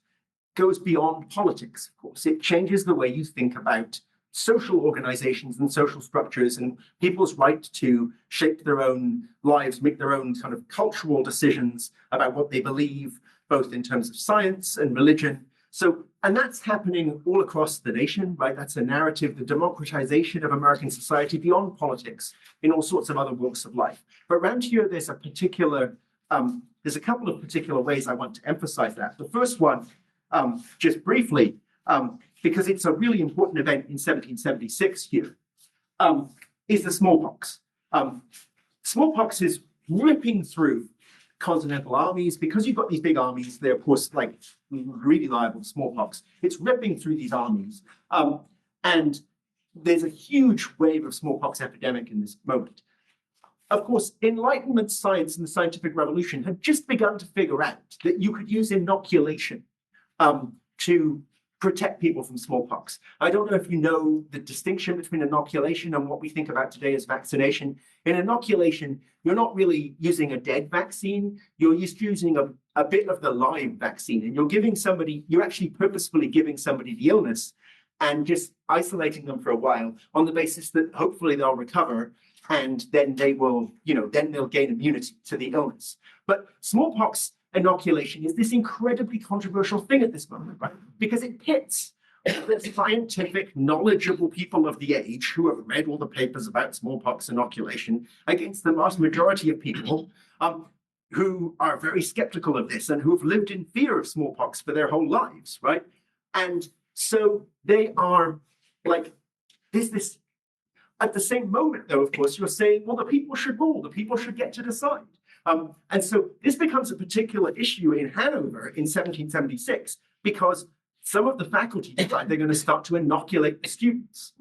goes beyond politics, of course. It changes the way you think about social organizations and social structures and people's right to shape their own lives, make their own kind of cultural decisions about what they believe, both in terms of science and religion. So, and that's happening all across the nation, right? That's a narrative, the democratization of American society beyond politics in all sorts of other walks of life. But around here, there's a couple of particular ways I want to emphasize that. The first one, just briefly, because it's a really important event in 1776 here, is the smallpox. Smallpox is ripping through continental armies. Because you've got these big armies, they're of course like really liable to smallpox. It's ripping through these armies. And there's a huge wave of smallpox epidemic in this moment. Of course, Enlightenment science and the scientific revolution had just begun to figure out that you could use inoculation to protect people from smallpox. I don't know if you know the distinction between inoculation and what we think about today as vaccination. In inoculation, you're not really using a dead vaccine, you're just using a bit of the live vaccine, and you're actually purposefully giving somebody the illness and just isolating them for a while on the basis that hopefully they'll recover and then they'll gain immunity to the illness. But smallpox inoculation is this incredibly controversial thing at this moment, right? Because it pits the scientific, knowledgeable people of the age who have read all the papers about smallpox inoculation against the vast majority of people who are very skeptical of this and who have lived in fear of smallpox for their whole lives, right? And so they are like, this. At the same moment, though, of course, you're saying, well, the people should rule, the people should get to decide. And so this becomes a particular issue in Hanover in 1776, because some of the faculty decide they're going to start to inoculate the students.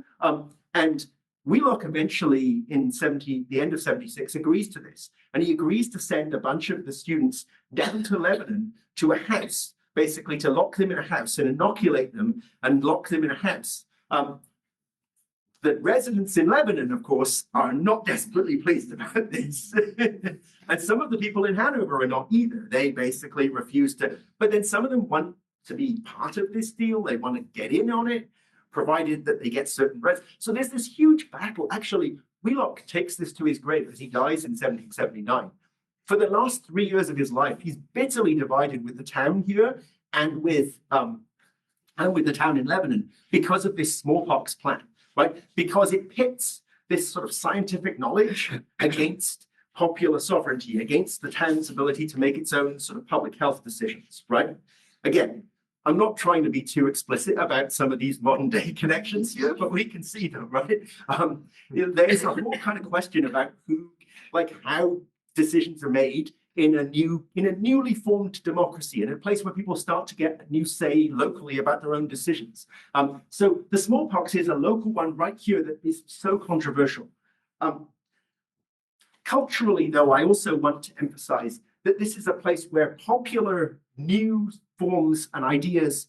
And Wheelock eventually, the end of 76, agrees to this. And he agrees to send a bunch of the students down to Lebanon to a house, basically to lock them in a house and inoculate them and lock them in a house. The residents in Lebanon, of course, are not desperately pleased about this. And some of the people in Hanover are not either. They basically refuse to, but then some of them want to be part of this deal. They want to get in on it, provided that they get certain rights. So there's this huge battle. Actually, Wheelock takes this to his grave as he dies in 1779. For the last 3 years of his life, he's bitterly divided with the town here and with the town in Lebanon because of this smallpox plan. Right? Because it pits this sort of scientific knowledge against popular sovereignty, against the town's ability to make its own sort of public health decisions, right? Again, I'm not trying to be too explicit about some of these modern day connections here, but we can see them, right? There's a whole kind of question about how decisions are made in a newly formed democracy, in a place where people start to get a new say locally about their own decisions. So the smallpox is a local one right here that is so controversial. Culturally, though, I also want to emphasize that this is a place where popular new forms and ideas,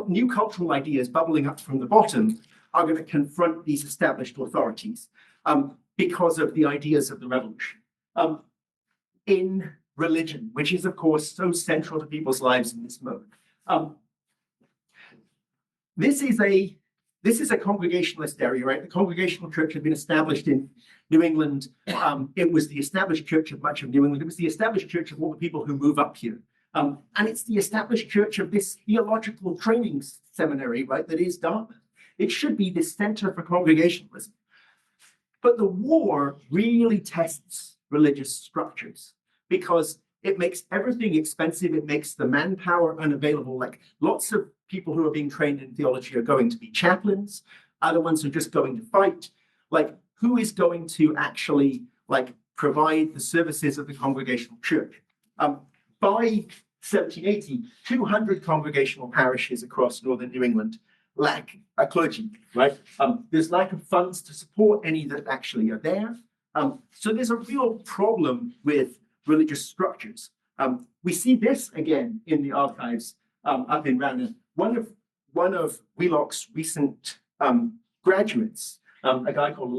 new cultural ideas bubbling up from the bottom are going to confront these established authorities because of the ideas of the revolution. In religion, which is, of course, so central to people's lives in this moment. This is a Congregationalist area, right? The Congregational Church had been established in New England. It was the established church of much of New England. It was the established church of all the people who move up here. And it's the established church of this theological training seminary, right, that is Dartmouth. It should be this center for Congregationalism. But the war really tests religious structures because it makes everything expensive. It makes the manpower unavailable. Like lots of people who are being trained in theology are going to be chaplains. Other ones are just going to fight. Like who is going to actually provide the services of the Congregational Church? By 1780, 200 congregational parishes across northern New England lack a clergy, right? There's lack of funds to support any that actually are there. So there's a real problem with religious structures. We see this again in the archives up in Ranna. One of one of Wheelock's recent graduates, a guy called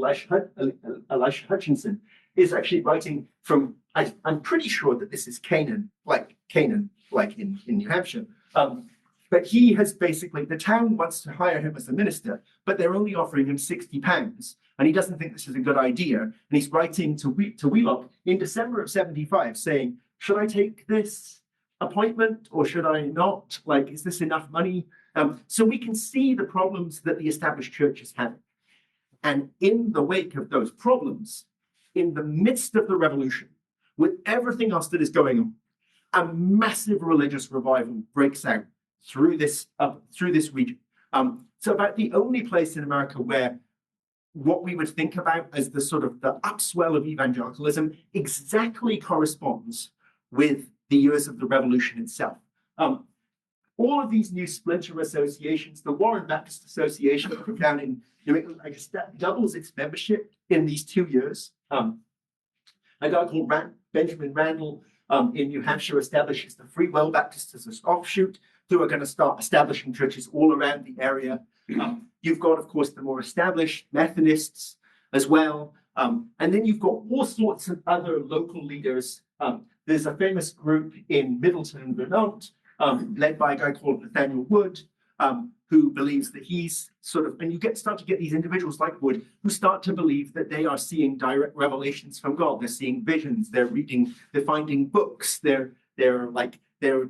Elisha Hutchinson, is actually writing from, I'm pretty sure that this is Canaan, like in New Hampshire. But he has basically, the town wants to hire him as a minister, but they're only offering him £60. And he doesn't think this is a good idea. And he's writing to Wheelock in December of 75 saying, should I take this appointment or should I not? Like, is this enough money? So we can see the problems that the established church is having. And in the wake of those problems, in the midst of the revolution, with everything else that is going on, a massive religious revival breaks out through this region. So about the only place in America where what we would think about as the sort of the upswell of evangelicalism exactly corresponds with the years of the revolution itself. All of these new splinter associations, the Warren Baptist Association down in New England, I guess that doubles its membership in these 2 years. A guy called Benjamin Randall in New Hampshire establishes the Free Will Baptists as an offshoot, who are going to start establishing churches all around the area. You've got, of course, the more established Methodists as well. And then you've got all sorts of other local leaders. There's a famous group in Middleton, Vermont, led by a guy called Nathaniel Wood, who believes that he's sort of, and you start to get these individuals like Wood who start to believe that they are seeing direct revelations from God. They're seeing visions, they're reading, they're finding books, they're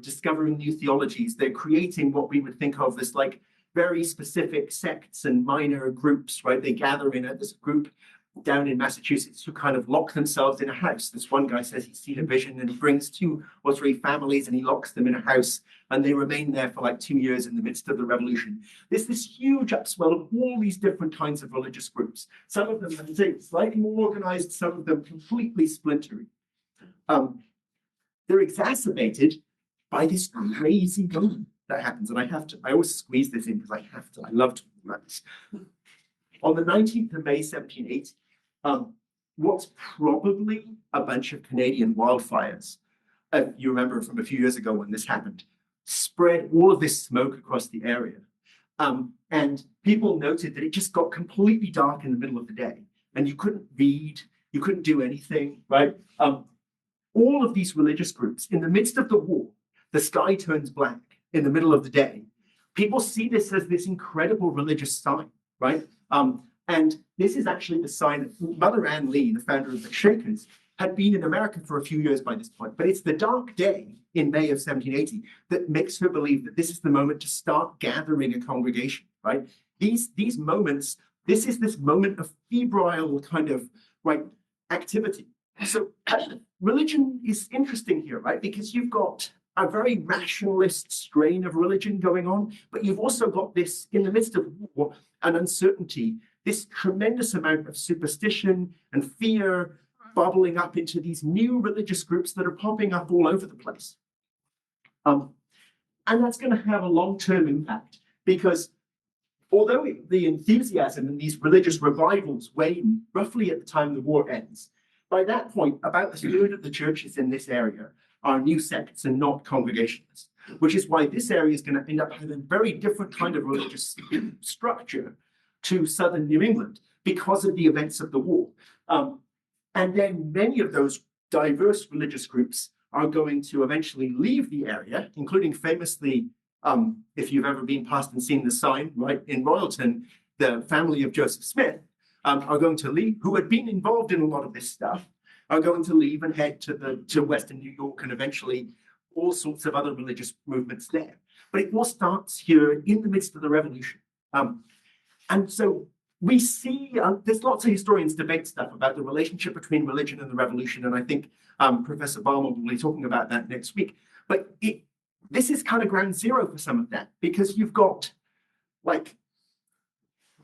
discovering new theologies, they're creating what we would think of as like very specific sects and minor groups, right? They gather in this group down in Massachusetts who kind of lock themselves in a house. This one guy says he's seen a vision and he brings 2 or 3 families and he locks them in a house and they remain there for like 2 years in the midst of the revolution. There's this huge upswell of all these different kinds of religious groups. Some of them, I'd say, slightly more organized, some of them completely splintery. They're exacerbated by this crazy moment that happens. And I always squeeze this in because I love talking about this. On the 19th of May, 1780, what's probably a bunch of Canadian wildfires, you remember from a few years ago when this happened, spread all of this smoke across the area. And people noted that it just got completely dark in the middle of the day and you couldn't read, you couldn't do anything, right? All of these religious groups, in the midst of the war, the sky turns black in the middle of the day. People see this as this incredible religious sign, right? And this is actually the sign that Mother Ann Lee, the founder of the Shakers, had been in America for a few years by this point. But it's the dark day in May of 1780 that makes her believe that this is the moment to start gathering a congregation, right? These moments, this is this moment of febrile kind of activity. So religion is interesting here, right? Because you've got a very rationalist strain of religion going on, but you've also got this, in the midst of war and uncertainty, this tremendous amount of superstition and fear bubbling up into these new religious groups that are popping up all over the place. And that's going to have a long-term impact because although the enthusiasm in these religious revivals wane roughly at the time the war ends, by that point, about a third of the churches in this area are new sects and not congregationalists, which is why this area is going to end up having a very different kind of religious structure to southern New England because of the events of the war. And then many of those diverse religious groups are going to eventually leave the area, including famously, if you've ever been past and seen the sign, right, in Royalton, the family of Joseph Smith are going to leave, who had been involved in a lot of this stuff, are going to leave and head to Western New York and eventually all sorts of other religious movements there. But it all starts here in the midst of the revolution. And so we see, there's lots of historians debate stuff about the relationship between religion and the revolution. And I think Professor Balmer will be talking about that next week. But this is kind of ground zero for some of that, because you've got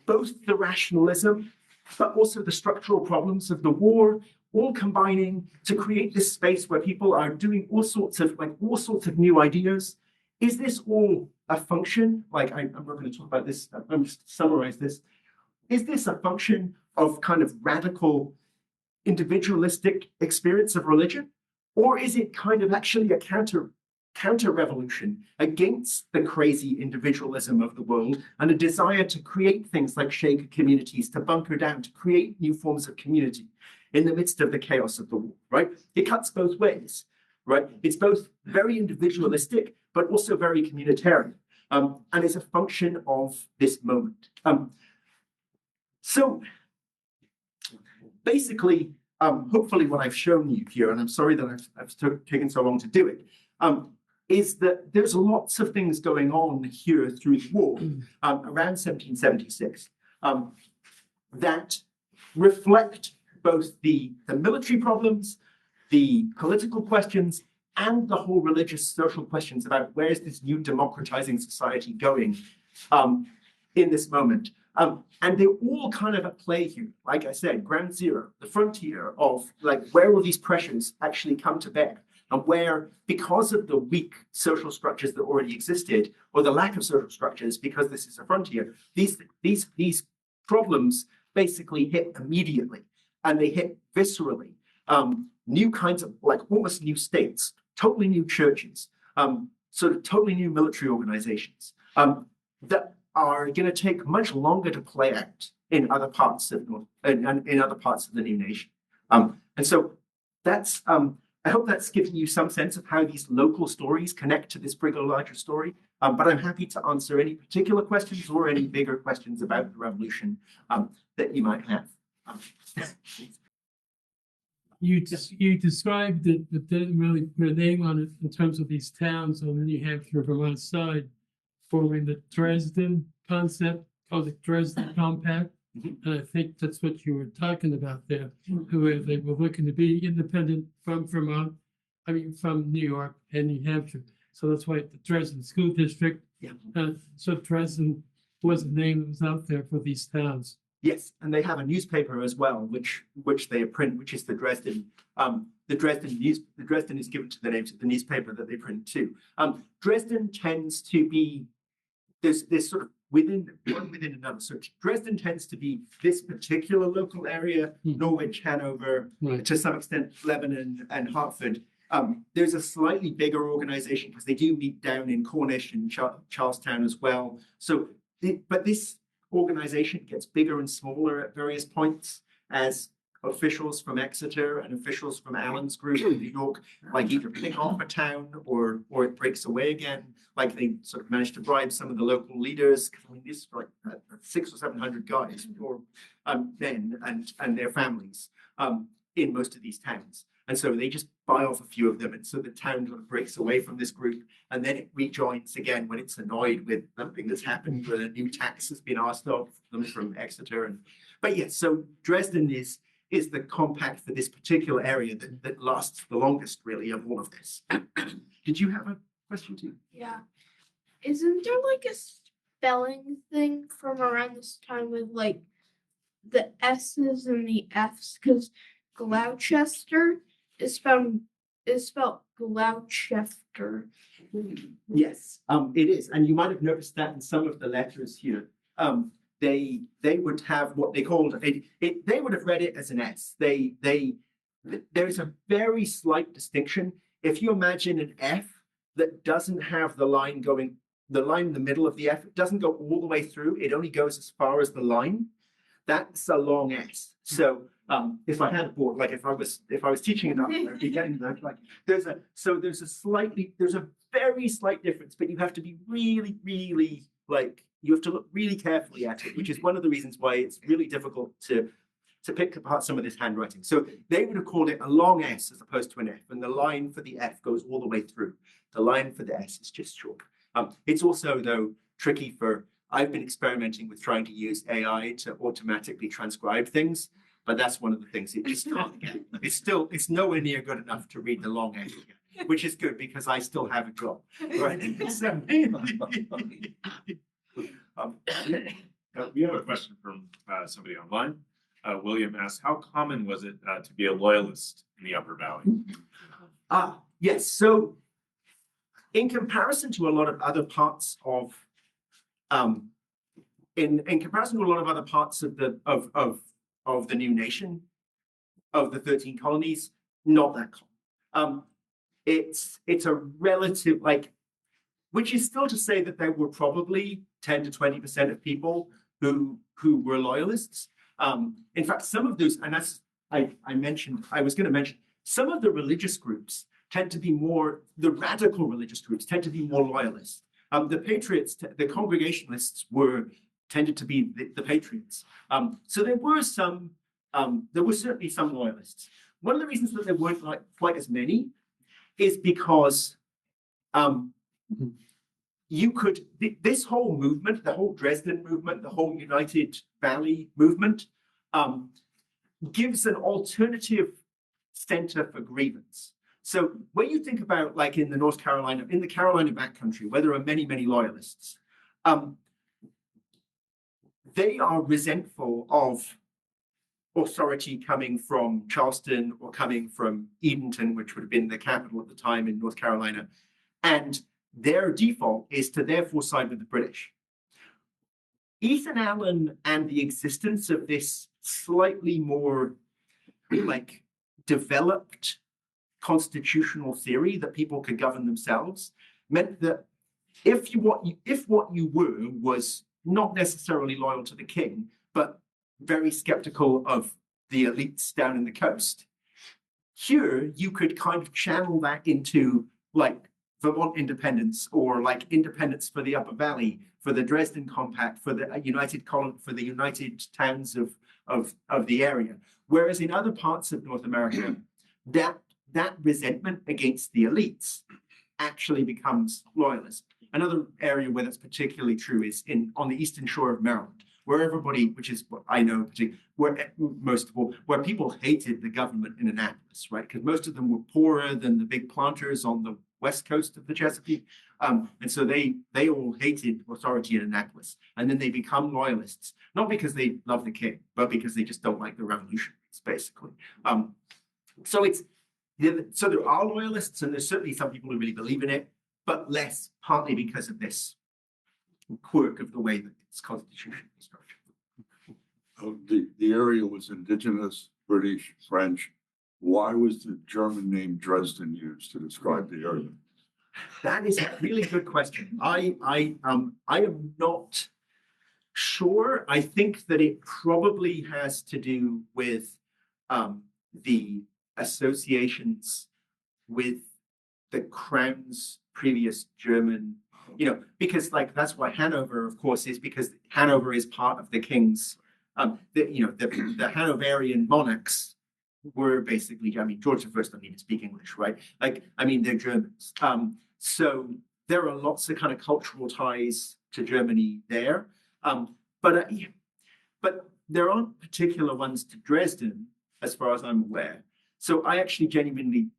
both the rationalism, but also the structural problems of the war, all combining to create this space where people are doing all sorts of new ideas. Is this all a function? I'm not going to talk about this. I'm just to summarize this. Is this a function of kind of radical individualistic experience of religion? Or is it kind of actually a counter counter-revolution against the crazy individualism of the world and a desire to create things like shaker communities, to bunker down, to create new forms of community in the midst of the chaos of the war, right? It cuts both ways, right? It's both very individualistic, but also very communitarian. And it's a function of this moment. So basically, hopefully what I've shown you here, and I'm sorry that I've taken so long to do it, is that there's lots of things going on here through the war around 1776 that reflect both the military problems, the political questions, and the whole religious social questions about where is this new democratizing society going in this moment. And they're all kind of at play here. Like I said, ground zero, the frontier of like where will these pressures actually come to bear, and where, because of the weak social structures that already existed, or the lack of social structures, because this is a frontier, these problems basically hit immediately, and they hit viscerally. New kinds of, like almost new states, totally new churches, sort of totally new military organizations that are going to take much longer to play out in other parts of in other parts of the new nation. And so that's I hope that's given you some sense of how these local stories connect to this bigger, larger story. But I'm happy to answer any particular questions or any bigger questions about the revolution that you might have. You described it, but didn't really put a name on it in terms of these towns on the New Hampshire, Vermont side, forming the Dresden concept, called the Dresden Compact. And I think that's what you were talking about there, where they were looking to be independent from Vermont, from New York and New Hampshire. So that's why the Dresden School District. Yeah. So Dresden was the name that was out there for these towns. Yes, and they have a newspaper as well, which they print, which is the Dresden. The Dresden is given to the names of the newspaper that they print too. Dresden tends to be there's sort of within another. So Dresden tends to be this particular local area, Norwich, Hanover, Right. to some extent Lebanon and Hartford. There's a slightly bigger organization because they do meet down in Cornish and Charlestown as well. So, but this organization gets bigger and smaller at various points as officials from Exeter and officials from Allen's group in New York, like either pick off a town or it breaks away again. Like they sort of managed to bribe some of the local leaders. I mean, this is like 600 or 700 guys or men and their families in most of these towns. And so they just buy off a few of them. And so the town kind of breaks away from this group. And then it rejoins again when it's annoyed with something that's happened, where a new tax has been asked of them from Exeter. But yes, so Dresden is the compact for this particular area that lasts the longest, really, of all of this. Did you have a question too? Yeah. Isn't there like a spelling thing from around this time with like the S's and the F's? Because Gloucester is spelled Gloucester. Yes, it is, and you might have noticed that in some of the letters here. They would have what they called it. They would have read it as an S. There's a very slight distinction. If you imagine an F that doesn't have the line in the middle of the F, it doesn't go all the way through. It only goes as far as the line. That's a long S. So if I had a board, like if I was teaching enough, I'd be getting that. Like there's a very slight difference, but you have to be really, really you have to look really carefully at it, which is one of the reasons why it's really difficult to pick apart some of this handwriting. So they would have called it a long S as opposed to an F, and the line for the F goes all the way through. The line for the S is just short. It's also, though, tricky I've been experimenting with trying to use AI to automatically transcribe things, but that's one of the things it just can't get. It's nowhere near good enough to read the long S again, which is good because I still have a job, right? So, we have a question from somebody online. William asks, how common was it to be a loyalist in the Upper Valley? Yes. So in comparison to a lot of other parts of in comparison to a lot of other parts of the new nation, of the 13 colonies, not that common. it's a relative, like, which is still to say that there were probably 10 to 20% of people who were loyalists. In fact, some of those, and that's I was going to mention, some of the religious groups tend to be more, the radical religious groups tend to be more loyalist. The patriots, the Congregationalists tended to be the patriots. So there were certainly some loyalists. One of the reasons that there weren't like quite as many is because this whole movement, the whole Dresden movement, the whole United Valley movement, gives an alternative center for grievance. So when you think about, like, in the Carolina backcountry, where there are many, many loyalists, they are resentful of authority coming from Charleston or coming from Edenton, which would have been the capital at the time in North Carolina. And their default is to therefore side with the British. Ethan Allen and the existence of this slightly more like developed constitutional theory that people could govern themselves meant that if what you were was not necessarily loyal to the king, but very skeptical of the elites down in the coast, here you could kind of channel that into like Vermont independence, or like independence for the Upper Valley, for the Dresden Compact, for the United Towns of the area. Whereas in other parts of North America, that resentment against the elites actually becomes loyalist. Another area where that's particularly true is on the eastern shore of Maryland, where everybody, which is what I know, where people hated the government in Annapolis, right? Because most of them were poorer than the big planters on the west coast of the Chesapeake. And so they all hated authority in Annapolis. And then they become loyalists, not because they love the king, but because they just don't like the revolutionaries, basically. So there are loyalists, and there's certainly some people who really believe in it, but less, partly because of this quirk of the way that its constitution is structured. The area was indigenous, British, French. Why was the German name Dresden used to describe the area? That is a really good question. I am not sure. I think that it probably has to do with the associations with the crown's previous German, because like that's why Hanover, of course, is because Hanover is part of the king's, the Hanoverian monarchs were basically, George I don't need to speak English, right? They're Germans. So there are lots of kind of cultural ties to Germany there. But there aren't particular ones to Dresden, as far as I'm aware. So I actually genuinely,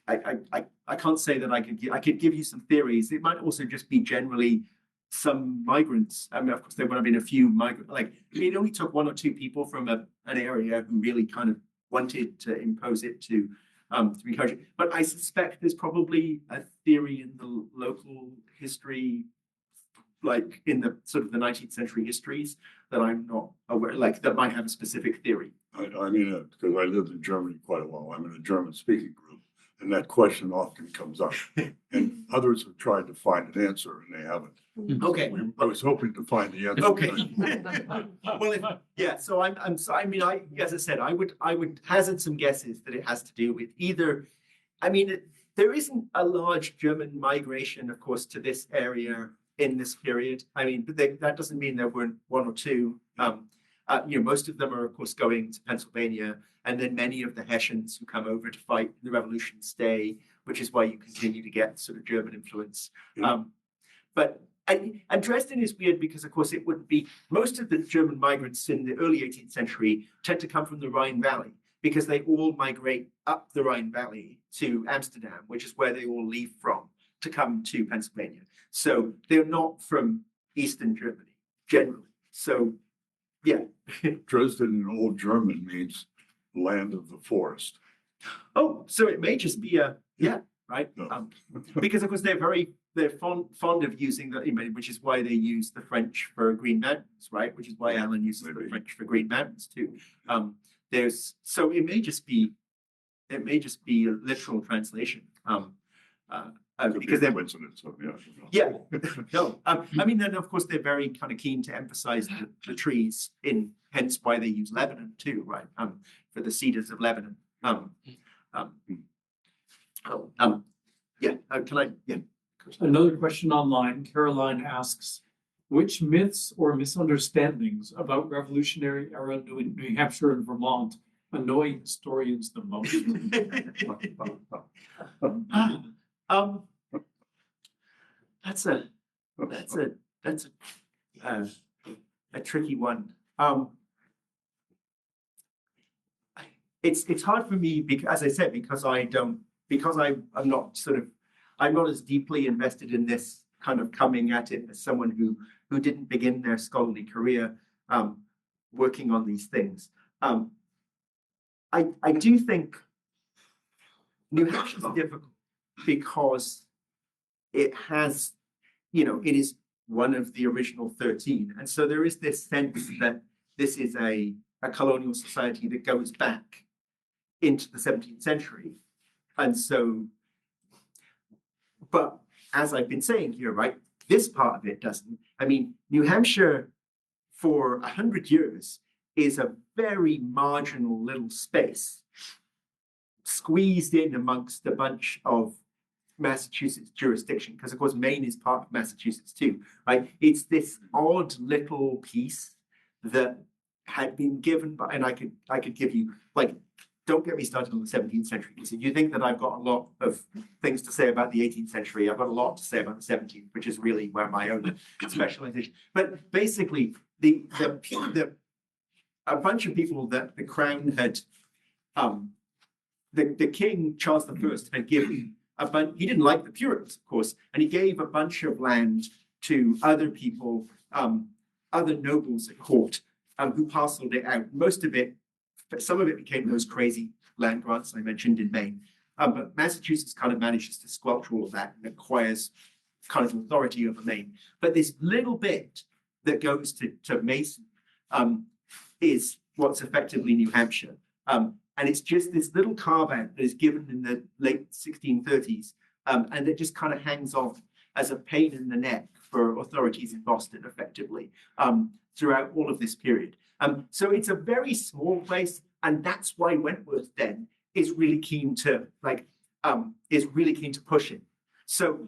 I can't say that I could give you some theories. It might also just be generally some migrants. Of course, there would have been a few migrants. Like, it only took one or two people from an area who really kind of wanted to impose it to encourage it. But I suspect there's probably a theory in the local history, like in the sort of the 19th century histories, that I'm not aware, like that might have a specific theory. I mean, because I lived in Germany quite a while. I'm in a German-speaking group, and that question often comes up. And others have tried to find an answer, and they haven't. Okay. I was hoping to find the answer. Okay. Well, So as I said, I would hazard some guesses that it has to do with either. There isn't a large German migration, of course, to this area in this period. But that doesn't mean there weren't one or two. Most of them are, of course, going to Pennsylvania, and then many of the Hessians who come over to fight the revolution stay, which is why you continue to get sort of German influence. And Dresden is weird because, of course, it would be most of the German migrants in the early 18th century tend to come from the Rhine Valley, because they all migrate up the Rhine Valley to Amsterdam, which is where they all leave from to come to Pennsylvania. So they're not from Eastern Germany generally. So, yeah. Dresden in Old German means land of the forest. Oh, so it may just be right? No. Because of course they're fond of using the, which is why they use the French for Green Mountains, right? Which is why Alan uses the French for Green Mountains too. So it may just be a literal translation. Because they're Coincidence, so, yeah. yeah, no, I mean, then of course they're very kind of keen to emphasize the trees hence why they use Lebanon too, right? For the cedars of Lebanon. Yeah, yeah. Another question online, Caroline asks, which myths or misunderstandings about Revolutionary era New Hampshire and Vermont annoy historians the most? That's a tricky one. It's hard for me because, as I said, I'm not as deeply invested in this kind of coming at it as someone who didn't begin their scholarly career working on these things. I do think New Hampshire is difficult because it has, it is one of the original 13. And so there is this sense that this is a colonial society that goes back into the 17th century. And so, but as I've been saying here, right, this part of it doesn't. I mean, New Hampshire for 100 years is a very marginal little space squeezed in amongst a bunch of Massachusetts jurisdiction, because of course Maine is part of Massachusetts too, right? It's this odd little piece that had been given by, and I could give you, like, don't get me started on the 17th century, because if you think that I've got a lot of things to say about the 18th century, I've got a lot to say about the 17th, which is really where my own specialization. But basically, a bunch of people that the crown had, the King Charles I had given he didn't like the Puritans, of course, and he gave a bunch of land to other people, other nobles at court, who parceled it out. Most of it, some of it became those crazy land grants I mentioned in Maine. But Massachusetts kind of manages to squelch all of that and acquires kind of authority over Maine. But this little bit that goes to Mason is what's effectively New Hampshire. And it's just this little carve out that is given in the late 1630s, and it just kind of hangs off as a pain in the neck for authorities in Boston, effectively, throughout all of this period. So it's a very small place, and that's why Wentworth then is really keen to push it. So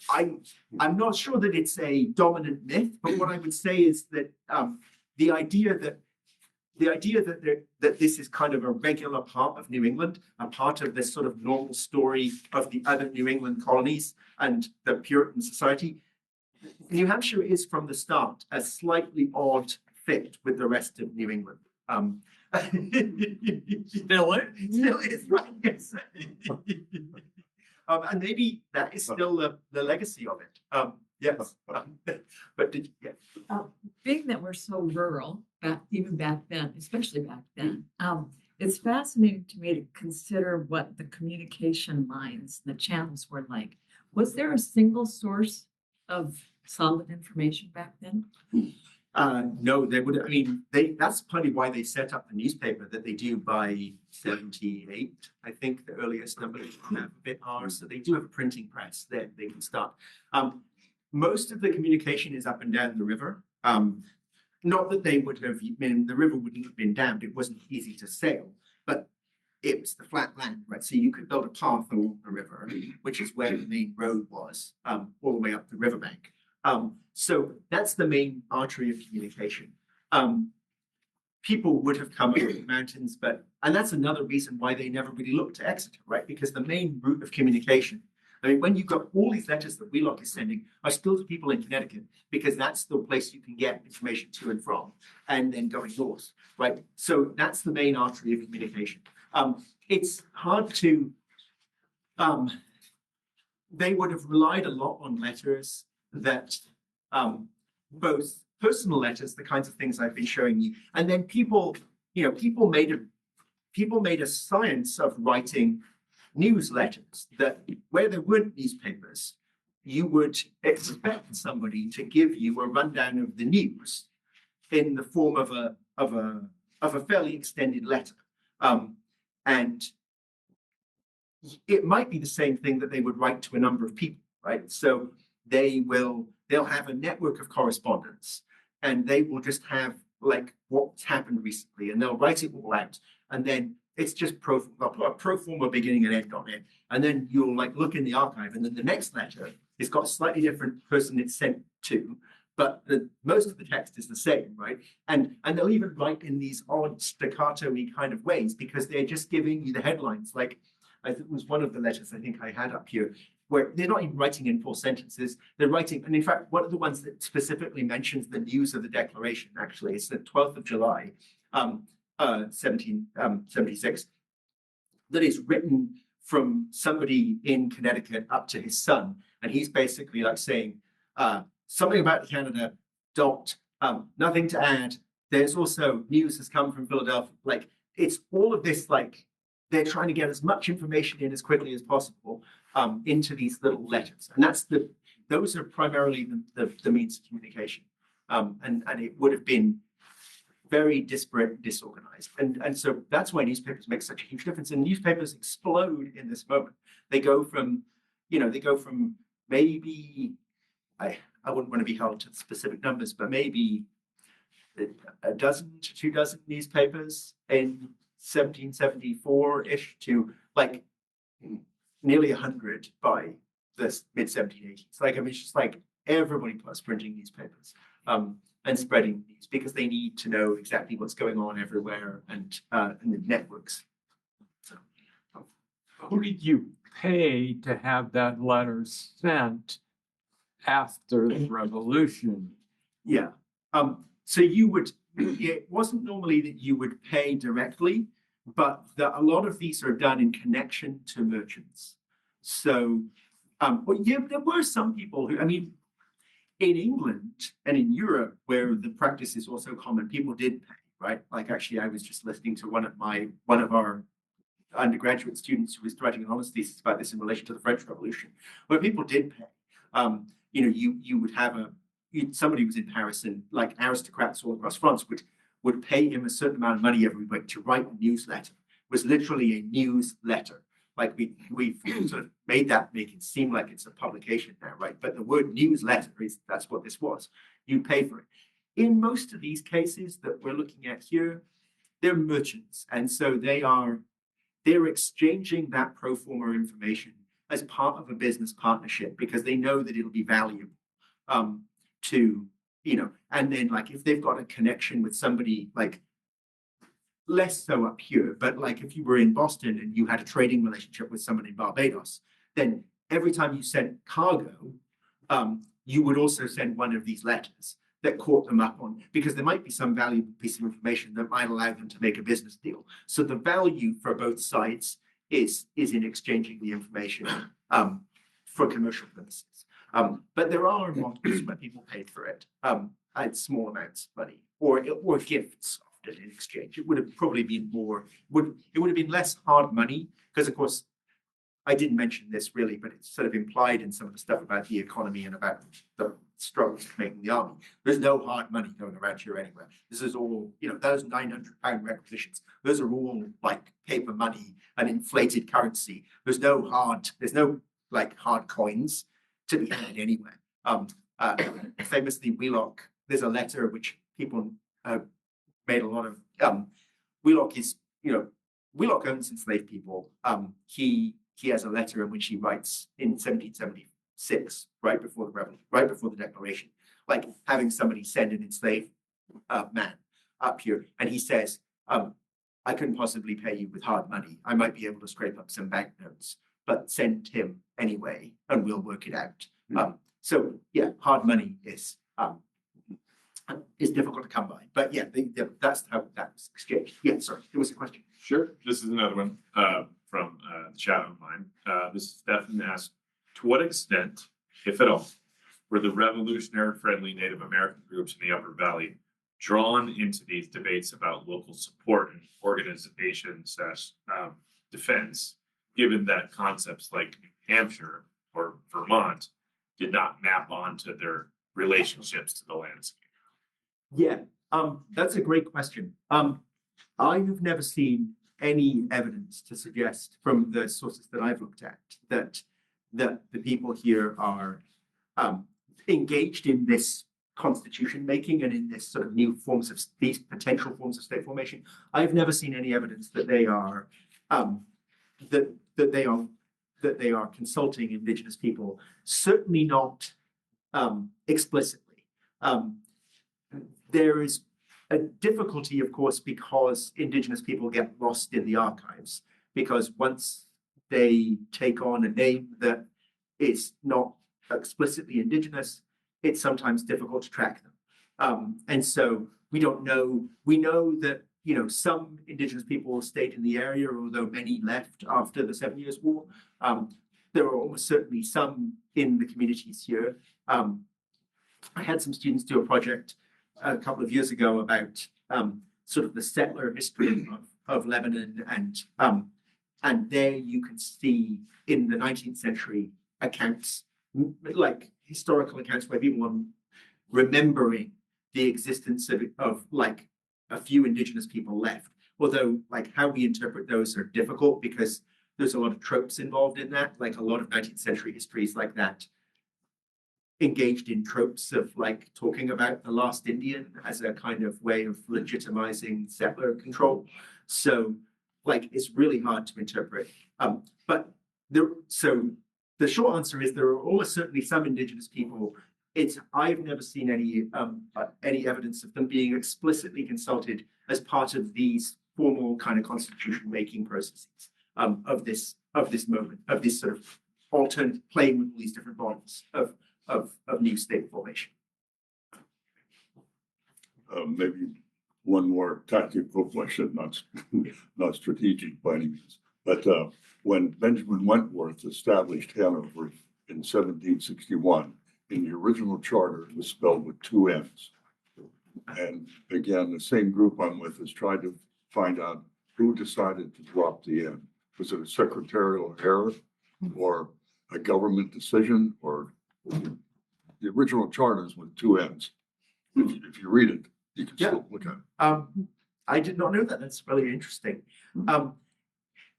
I'm not sure that it's a dominant myth, but what I would say is that the idea that this is kind of a regular part of New England, a part of this sort of normal story of the other New England colonies and the Puritan society. New Hampshire is from the start a slightly odd fit with the rest of New England. Still is, right? Yes. And maybe that is still the legacy of it. Yes. Being that we're so rural, even back then, especially back then, it's fascinating to me to consider what the communication lines, the channels were like. Was there a single source of solid information back then? No, they would. I mean, that's partly why they set up the newspaper that they do by 78. I think the earliest numbers have a bit are. So they do have a printing press that they can start. Most of the communication is up and down the river. Not that they would have been, the river wouldn't have been dammed. It wasn't easy to sail, but it was the flat land, right? So you could build a path along the river, which is where the main road was, all the way up the riverbank. So that's the main artery of communication. People would have come over the mountains, and that's another reason why they never really looked to Exeter, right? Because the main route of communication, I mean, when you've got all these letters that Wheelock is sending are still to people in Connecticut, because that's the place you can get information to and from, and then going north, right? So that's the main artery of communication. It's hard to, they would have relied a lot on letters that, both personal letters, the kinds of things I've been showing you, and then people made a science of writing newsletters that where there weren't newspapers, you would expect somebody to give you a rundown of the news in the form of a fairly extended letter. And it might be the same thing that they would write to a number of people, right? So they'll have a network of correspondence, and they will just have like what's happened recently, and they'll write it all out, and then it's just they'll put a pro forma beginning and end on it, and then you'll like look in the archive, and then the next letter has got a slightly different person it's sent to, but most of the text is the same, right? And they'll even write in these odd staccato-y kind of ways because they're just giving you the headlines. Like I think it was one of the letters I think I had up here, where they're not even writing in full sentences. They're writing, and in fact, one of the ones that specifically mentions the news of the declaration, actually, it's the 12th of July, 1776, that is written from somebody in Connecticut up to his son. And he's basically like saying something about Canada, nothing to add. There's also news has come from Philadelphia. Like it's all of this, like they're trying to get as much information in as quickly as possible into these little letters. And those are primarily the means of communication. And it would have been very disparate and disorganized. And so that's why newspapers make such a huge difference. And newspapers explode in this moment. They go from maybe, I wouldn't want to be held to specific numbers, but maybe a dozen to 2 dozen newspapers in 1774-ish to like nearly 100 by the mid 1780s. Like, I mean, it's just like everybody was printing newspapers and spreading news because they need to know exactly what's going on everywhere and the networks. So, who did you pay to have that letter sent after the revolution? Yeah. So it wasn't normally that you would pay directly, but a lot of these are done in connection to merchants. So, there were some people who, I mean, in England and in Europe, where the practice is also common, people did pay, right? Like actually, I was just listening to one of our undergraduate students who was writing an honors thesis about this in relation to the French Revolution, where people did pay. You would have somebody who was in Paris, and like aristocrats all across France would pay him a certain amount of money every week to write a newsletter. It was literally a newsletter. Like we've sort of made that make it seem like it's a publication now, right? But the word newsletter that's what this was. You pay for it. In most of these cases that we're looking at here, they're merchants, and so they're exchanging that pro forma information as part of a business partnership because they know that it'll be valuable to, and then like if they've got a connection with somebody, like less so up here, but like if you were in Boston and you had a trading relationship with someone in Barbados, then every time you sent cargo, you would also send one of these letters that caught them up on, because there might be some valuable piece of information that might allow them to make a business deal. So the value for both sides is in exchanging the information for commercial purposes. But there are models where people paid for it at small amounts of money or gifts often in exchange. It would have probably been it would have been less hard money because, of course, I didn't mention this really, but it's sort of implied in some of the stuff about the economy and about the struggles of making the army. There's no hard money going around here anywhere. This is all, those £900 requisitions, those are all like paper money and inflated currency. There's no like hard coins to be had anywhere. Famously, Wheelock, there's a letter which people made a lot of. Wheelock is, Wheelock owns enslaved people. He has a letter in which he writes in 1776, right before the Declaration, like having somebody send an enslaved man up here, and he says, "I couldn't possibly pay you with hard money. I might be able to scrape up some banknotes, but send him anyway, and we'll work it out." So yeah, hard money is difficult to come by, but yeah, that's how that was exchanged. Yeah, sorry, there was a question. Sure. This is another one from the chat online. This is Stefan asked, to what extent, if at all, were the revolutionary-friendly Native American groups in the Upper Valley drawn into these debates about local support and organization/defense, given that concepts like New Hampshire or Vermont did not map onto their relationships to the landscape? Yeah, that's a great question. I have never seen any evidence to suggest from the sources that I've looked at that the people here are engaged in this constitution making and in this sort of new forms of these potential forms of state formation. I've never seen any evidence that they are that they are consulting Indigenous people. Certainly not explicitly. There is a difficulty, of course, because Indigenous people get lost in the archives. Because once they take on a name that is not explicitly Indigenous, it's sometimes difficult to track them. And so we don't know. We know that, you know, some Indigenous people stayed in the area, although many left after the 7 Years' War. There are almost certainly some in the communities here. I had some students do a project a couple of years ago about sort of the settler history of Lebanon, and there you can see in the 19th century accounts, like historical accounts where people are remembering the existence of like a few Indigenous people left. Although like how we interpret those are difficult because there's a lot of tropes involved in that, like a lot of 19th century histories like that engaged in tropes of like talking about the last Indian as a kind of way of legitimizing settler control. So like it's really hard to interpret. But so the short answer is there are almost certainly some Indigenous people. I've never seen any evidence of them being explicitly consulted as part of these formal kind of constitution making processes of this moment, of this sort of alternate playing with all these different bonds of new state formation. Maybe one more tactical question, not strategic by any means. But when Benjamin Wentworth established Hanover in 1761, in the original charter, it was spelled with two N's. And again, the same group I'm with has tried to find out who decided to drop the N. Was it a secretarial error or a government decision, or the original charter is with two N's? If you read it, you can still look at it. I did not know that. That's really interesting.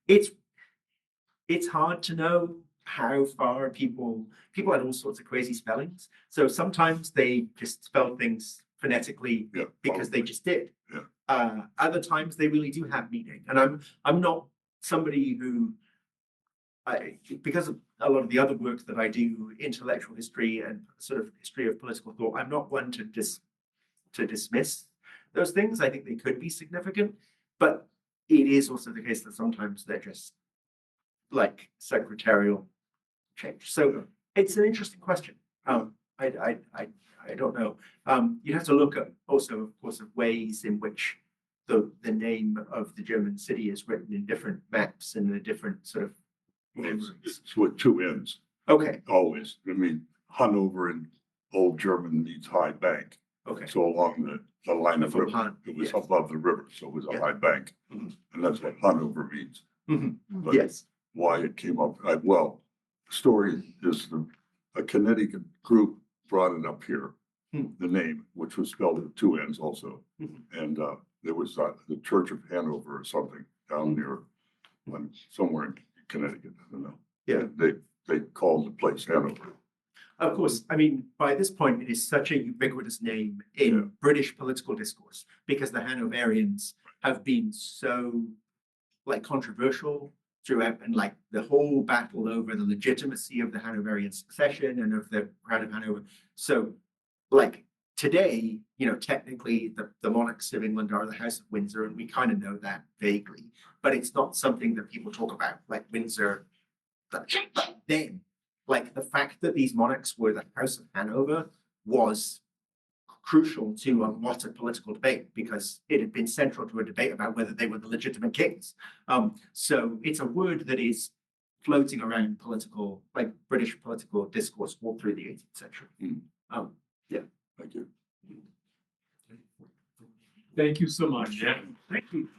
It's hard to know how far people had all sorts of crazy spellings. So sometimes they just spell things phonetically because they just did. Other times they really do have meaning. And I'm not somebody who, because of a lot of the other work that I do, intellectual history and sort of history of political thought, I'm not one to dismiss those things. I think they could be significant, but it is also the case that sometimes they're just like secretarial change. So it's an interesting question. I don't know. You have to look at also, of course, of ways in which the name of the German city is written in different maps and in different sort of. It's with two N's. Okay. Always. I mean, Hanover in Old German means high bank. Okay. So along the line of river, it was above the river, so it was a high bank. And that's what Hanover means. But yes. Why it came up, the story is a Connecticut group brought it up here, the name, which was spelled with two N's also. And there was the Church of Hanover or something down near somewhere in Connecticut. I don't know. Yeah. They called the place Hanover. Of course, I mean, by this point, it is such a ubiquitous name in British political discourse because the Hanoverians have been so like controversial throughout, and like the whole battle over the legitimacy of the Hanoverian succession and of the Crown of Hanover. So like today, you know, technically the monarchs of England are the House of Windsor, and we kind of know that vaguely, but it's not something that people talk about, like Windsor. But then, like the fact that these monarchs were the House of Hanover was crucial to a lot of political debate because it had been central to a debate about whether they were the legitimate kings. So it's a word that is floating around political, like British political discourse all through the 18th century. Yeah. Thank you. Thank you so much. Yeah. Thank you.